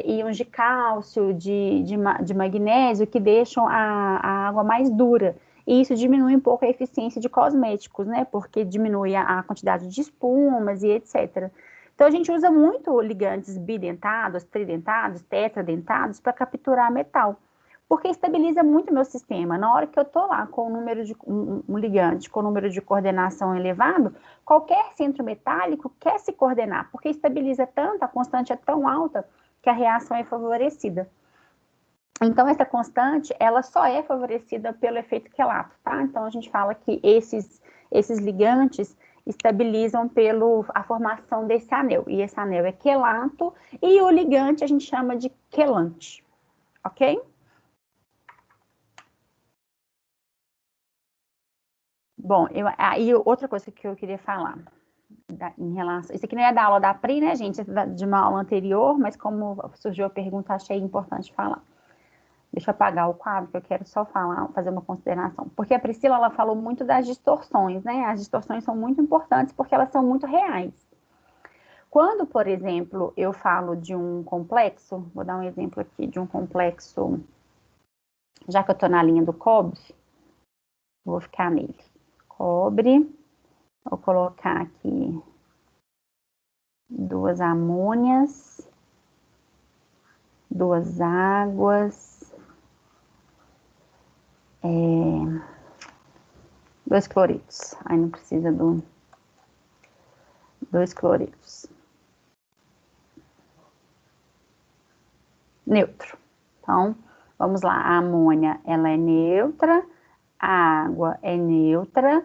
[SPEAKER 1] íons de cálcio, de magnésio, que deixam a água mais dura. E isso diminui um pouco a eficiência de cosméticos, né? Porque diminui a quantidade de espumas e etc. Então, a gente usa muito ligantes bidentados, tridentados, tetradentados para capturar metal. Porque estabiliza muito o meu sistema. Na hora que eu estou lá com um ligante com número de coordenação elevado, qualquer centro metálico quer se coordenar, porque estabiliza tanto, a constante é tão alta, que a reação é favorecida. Então, essa constante, ela só é favorecida pelo efeito quelato, tá? Então, a gente fala que esses ligantes estabilizam a formação desse anel. E esse anel é quelato, e o ligante a gente chama de quelante, ok? Bom, aí outra coisa que eu queria falar, em relação... Isso aqui não é da aula da Pri, né, gente? É de uma aula anterior, mas como surgiu a pergunta, achei importante falar. Deixa eu apagar o quadro, que eu quero só fazer uma consideração. Porque a Priscila, ela falou muito das distorções, né? As distorções são muito importantes porque elas são muito reais. Quando, por exemplo, eu falo de um complexo, vou dar um exemplo aqui de um complexo, já que eu estou na linha do cobre, vou ficar nele. Cobre, vou colocar aqui 2 amônias, 2 águas, 2 cloretos. Aí não precisa 2 cloretos. Neutro. Então, vamos lá. A amônia, ela é neutra, a água é neutra,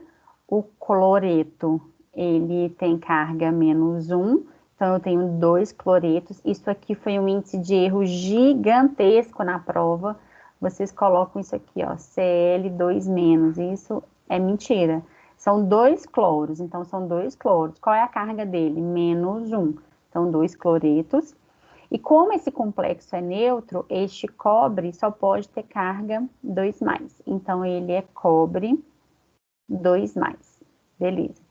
[SPEAKER 1] o cloreto, ele tem carga -1, então eu tenho 2 cloretos. Isso aqui foi um índice de erro gigantesco na prova. Vocês colocam isso aqui, ó, Cl2-, isso é mentira. São 2 cloros, então são 2 cloros. Qual é a carga dele? -1. Então, 2 cloretos. E como esse complexo é neutro, este cobre só pode ter carga 2+. Então, ele é cobre 2+. Beleza.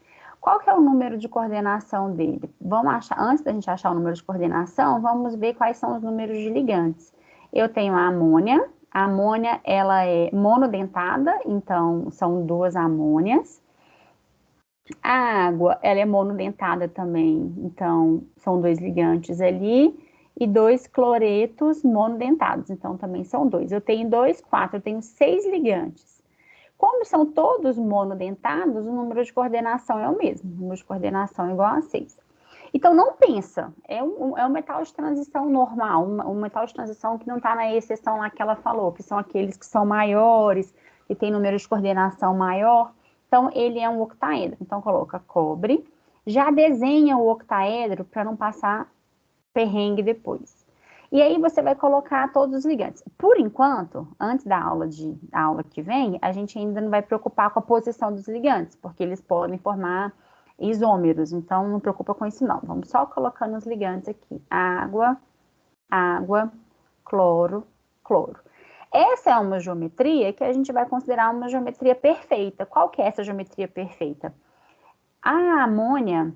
[SPEAKER 1] Qual que é o número de coordenação dele? Vamos achar, antes da gente achar o número de coordenação, vamos ver quais são os números de ligantes. Eu tenho a amônia ela é monodentada, então são 2 amônias. A água, ela é monodentada também, então são 2 ligantes ali, e 2 cloretos monodentados, então também são 2. Eu tenho 2, 4, eu tenho 6 ligantes. Como são todos monodentados, o número de coordenação é o mesmo, o número de coordenação é igual a 6. Então, não pensa, é um metal de transição normal, um metal de transição que não está na exceção lá que ela falou, que são aqueles que são maiores, que tem número de coordenação maior. Então, ele é um octaedro. Então, coloca cobre, já desenha o octaedro para não passar perrengue depois. E aí, você vai colocar todos os ligantes. Por enquanto, antes da aula que vem, a gente ainda não vai preocupar com a posição dos ligantes, porque eles podem formar isômeros, então não preocupa com isso não. Vamos só colocando os ligantes aqui. Água, cloro, cloro. Essa é uma geometria que a gente vai considerar uma geometria perfeita. Qual que é essa geometria perfeita? A amônia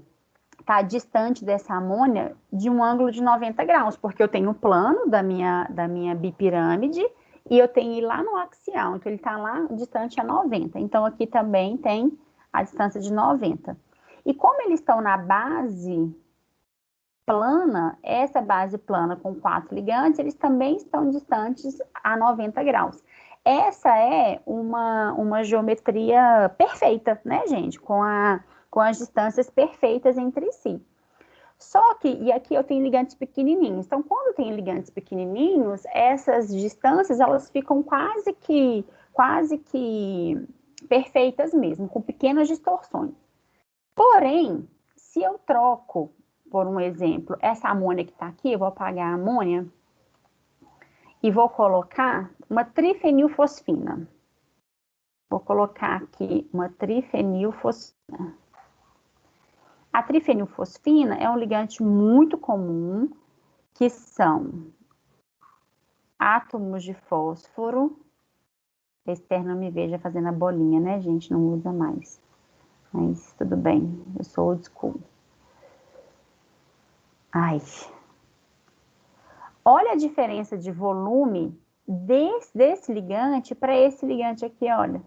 [SPEAKER 1] está distante dessa amônia de um ângulo de 90 graus, porque eu tenho o plano da minha bipirâmide e eu tenho ele lá no axial, então ele está lá distante a 90. Então, aqui também tem a distância de 90. E como eles estão na base plana, essa base plana com 4 ligantes, eles também estão distantes a 90 graus. Essa é uma geometria perfeita, né, gente? Com as distâncias perfeitas entre si. Só que, e aqui eu tenho ligantes pequenininhos. Então, quando tem ligantes pequenininhos, essas distâncias, elas ficam quase que perfeitas mesmo, com pequenas distorções. Porém, se eu troco, por um exemplo, essa amônia que está aqui, eu vou apagar a amônia e vou colocar uma trifenilfosfina. Vou colocar aqui uma trifenilfosfina. A trifenilfosfina é um ligante muito comum, que são átomos de fósforo. Espero não me veja fazendo a bolinha, né, gente? Não usa mais. Mas tudo bem, eu sou old school. Ai. Olha a diferença de volume desse ligante para esse ligante aqui, olha.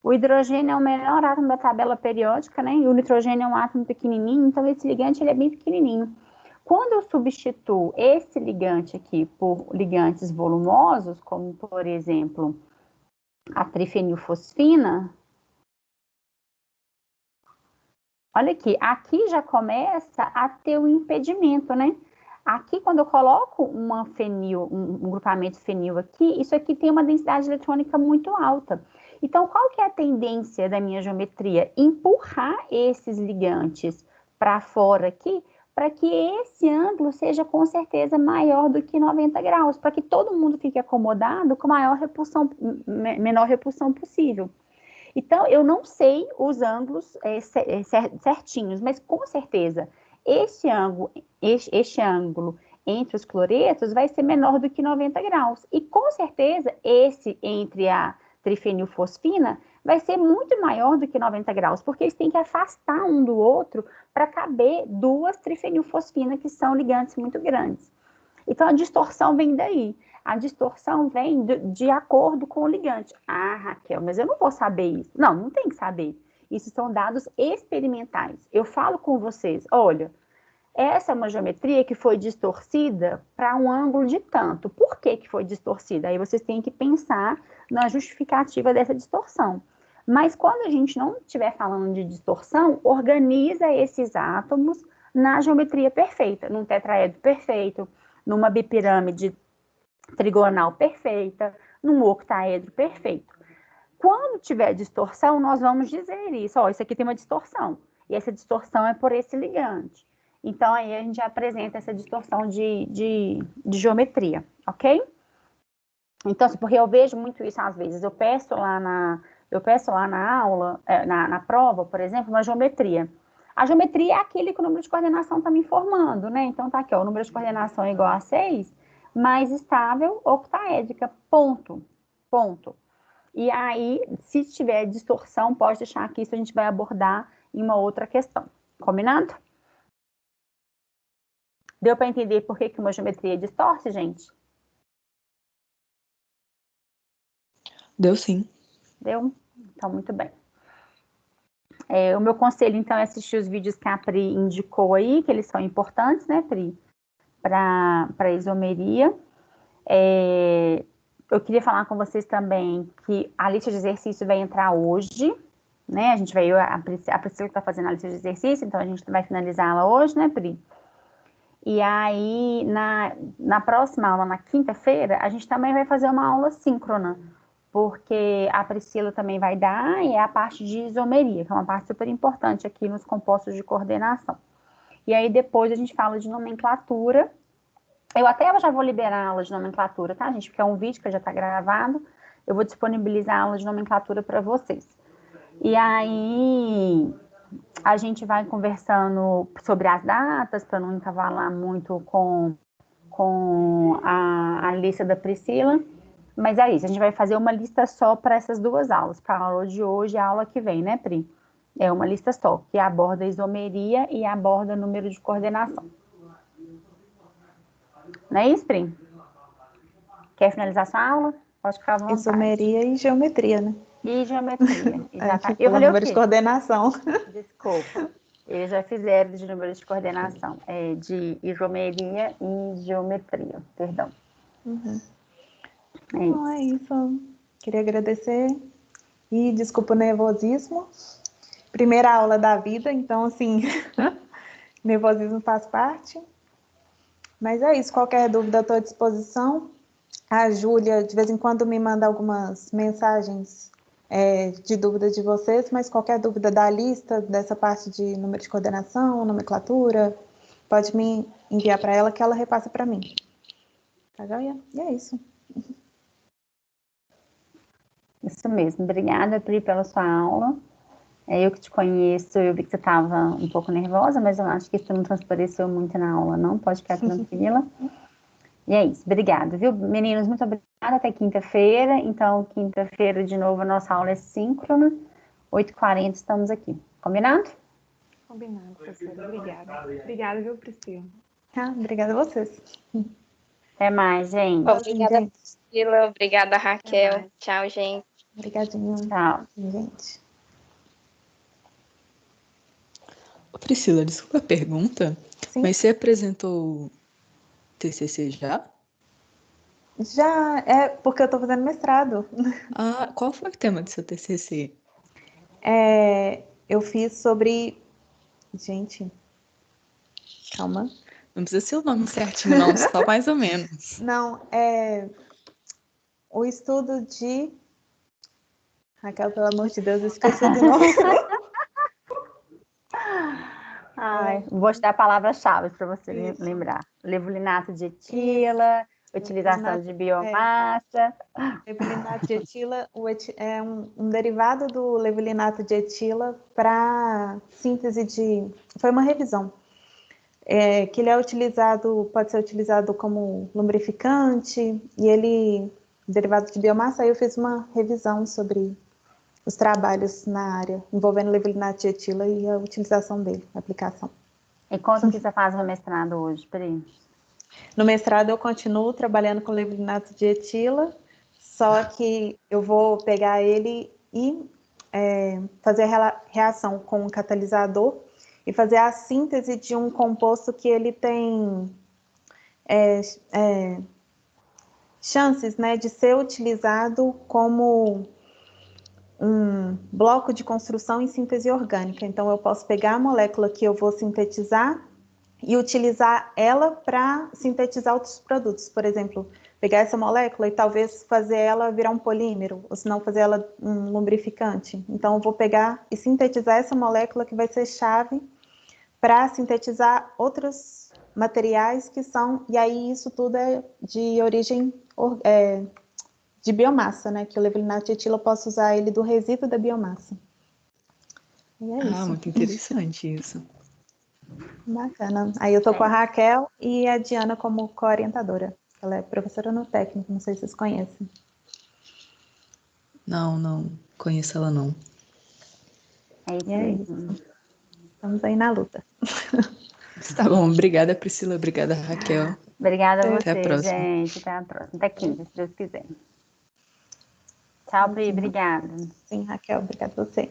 [SPEAKER 1] O hidrogênio é o menor átomo da tabela periódica, né? E o nitrogênio é um átomo pequenininho, então esse ligante ele é bem pequenininho. Quando eu substituo esse ligante aqui por ligantes volumosos, como por exemplo a trifenilfosfina, olha aqui já começa a ter o impedimento, né? Aqui, quando eu coloco um grupamento fenil aqui, isso aqui tem uma densidade eletrônica muito alta. Então, qual que é a tendência da minha geometria? Empurrar esses ligantes para fora aqui, para que esse ângulo seja com certeza maior do que 90 graus, para que todo mundo fique acomodado com menor repulsão possível. Então, eu não sei os ângulos certinhos, mas com certeza este ângulo entre os cloretos vai ser menor do que 90 graus. E com certeza esse entre a trifenilfosfina vai ser muito maior do que 90 graus, porque eles têm que afastar um do outro para caber 2 trifenilfosfinas, que são ligantes muito grandes. Então, a distorção vem daí. A distorção vem de acordo com o ligante. Ah, Raquel, mas eu não vou saber isso. Não, não tem que saber. Isso são dados experimentais. Eu falo com vocês, olha, essa é uma geometria que foi distorcida para um ângulo de tanto. Por que foi distorcida? Aí vocês têm que pensar na justificativa dessa distorção. Mas quando a gente não estiver falando de distorção, organiza esses átomos na geometria perfeita, num tetraedro perfeito, numa bipirâmide trigonal perfeita, num octaedro perfeito. Quando tiver distorção, nós vamos dizer isso. Ó, isso aqui tem uma distorção. E essa distorção é por esse ligante. Então, aí a gente apresenta essa distorção de geometria, ok? Então, porque eu vejo muito isso às vezes. Eu peço lá na aula, na prova, por exemplo, uma geometria. A geometria é aquele que o número de coordenação está me informando, né? Então, tá aqui, ó, o número de coordenação é igual a 6, mais estável, octaédrica, ponto. E aí, se tiver distorção, pode deixar que isso a gente vai abordar em uma outra questão. Combinado? Deu para entender por que uma geometria distorce, gente?
[SPEAKER 5] Deu sim.
[SPEAKER 1] Deu? Então, muito bem. O meu conselho, então, é assistir os vídeos que a Pri indicou aí, que eles são importantes, né, Pri? Para isomeria. Eu queria falar com vocês também que a lista de exercício vai entrar hoje, né? A gente vai, a Priscila que está fazendo a lista de exercício, então a gente vai finalizá-la hoje, né, Pri? E aí, na próxima aula, na quinta-feira, a gente também vai fazer uma aula síncrona, porque a Priscila também vai dar, e é a parte de isomeria, que é uma parte super importante aqui nos compostos de coordenação. E aí, depois a gente fala de nomenclatura. Eu até já vou liberar a aula de nomenclatura, tá, gente? Porque é um vídeo que já está gravado. Eu vou disponibilizar a aula de nomenclatura para vocês. E aí, a gente vai conversando sobre as datas, para não encavalar muito com a lista da Priscila. Mas é isso, a gente vai fazer uma lista só para essas duas aulas, para a aula de hoje e a aula que vem, né, Pri? É uma lista só, que aborda isomeria e aborda número de coordenação. Não é isso, Pri? Quer finalizar sua aula? Pode ficar à vontade.
[SPEAKER 2] Isomeria e geometria, né?
[SPEAKER 1] E geometria, exatamente.
[SPEAKER 2] Eu falei número de coordenação.
[SPEAKER 1] Desculpa. Eles já fizeram de número de coordenação, de isomeria e geometria, perdão.
[SPEAKER 2] Uhum. Então é isso. Queria agradecer e desculpa o nervosismo. Primeira aula da vida, então assim, nervosismo faz parte. Mas é isso, qualquer dúvida estou à disposição. A Júlia, de vez em quando, me manda algumas mensagens de dúvida de vocês, mas qualquer dúvida da lista, dessa parte de número de coordenação, nomenclatura, pode me enviar para ela que ela repassa para mim. Tá joia? E é isso.
[SPEAKER 1] Isso mesmo. Obrigada, Pri, pela sua aula. Eu que te conheço, eu vi que você estava um pouco nervosa, mas eu acho que isso não transpareceu muito na aula, não. Pode ficar tranquila. E é isso. Obrigada, viu? Meninos, muito obrigada. Até quinta-feira. Então, quinta-feira, de novo, a nossa aula é síncrona. 8h40 estamos aqui. Combinado?
[SPEAKER 3] Combinado, professora. Obrigada. Obrigada, viu, Priscila?
[SPEAKER 2] Obrigada a vocês.
[SPEAKER 1] Até mais, gente.
[SPEAKER 4] Obrigada, Priscila. Obrigada, Raquel. Tchau, gente.
[SPEAKER 2] Obrigadinho.
[SPEAKER 1] Tchau.
[SPEAKER 2] Gente.
[SPEAKER 5] Priscila, desculpa a pergunta,
[SPEAKER 2] Sim.
[SPEAKER 5] mas você apresentou o TCC já?
[SPEAKER 2] Já, é porque eu estou fazendo mestrado.
[SPEAKER 5] Qual foi o tema do seu TCC?
[SPEAKER 2] Eu fiz sobre... Gente, calma.
[SPEAKER 5] Não precisa ser o nome certinho, não, só mais ou menos.
[SPEAKER 2] Não, o estudo de... Raquel, pelo amor de Deus, esqueci de novo.
[SPEAKER 1] Vou te dar a palavra-chave para você lembrar. Levulinato de etila, utilização de biomassa.
[SPEAKER 2] Levulinato de etila é um derivado do levulinato de etila para síntese de... Foi uma revisão. Que ele pode ser utilizado como lubrificante, e ele, derivado de biomassa, aí eu fiz uma revisão sobre os trabalhos na área, envolvendo levulinato de etila e a utilização dele, a aplicação.
[SPEAKER 1] E quanto que você faz no mestrado hoje, Pri?
[SPEAKER 2] No mestrado eu continuo trabalhando com levulinato de etila, só que eu vou pegar ele e fazer a reação com um catalisador e fazer a síntese de um composto que ele tem chances, né, de ser utilizado como um bloco de construção em síntese orgânica. Então, eu posso pegar a molécula que eu vou sintetizar e utilizar ela para sintetizar outros produtos. Por exemplo, pegar essa molécula e talvez fazer ela virar um polímero, ou se não fazer ela um lubrificante. Então, eu vou pegar e sintetizar essa molécula que vai ser chave para sintetizar outros materiais que são... E aí, isso tudo é de origem... de biomassa, né? Que o levulinato de etila eu posso usar ele do resíduo da biomassa. E é isso.
[SPEAKER 5] Muito interessante isso.
[SPEAKER 2] Bacana. Aí eu tô com a Raquel e a Diana como co-orientadora. Ela é professora no técnico, não sei se vocês conhecem.
[SPEAKER 5] Não conheço ela não.
[SPEAKER 1] É isso.
[SPEAKER 2] Estamos aí na luta.
[SPEAKER 5] Tá bom, obrigada, Priscila. Obrigada, Raquel.
[SPEAKER 1] Obrigada a
[SPEAKER 5] Até a
[SPEAKER 1] você,
[SPEAKER 5] próxima.
[SPEAKER 1] gente. Até a próxima. Até quinta, se Deus quiser. Tchau, Pri. Obrigada.
[SPEAKER 2] Sim, Raquel, obrigada a você.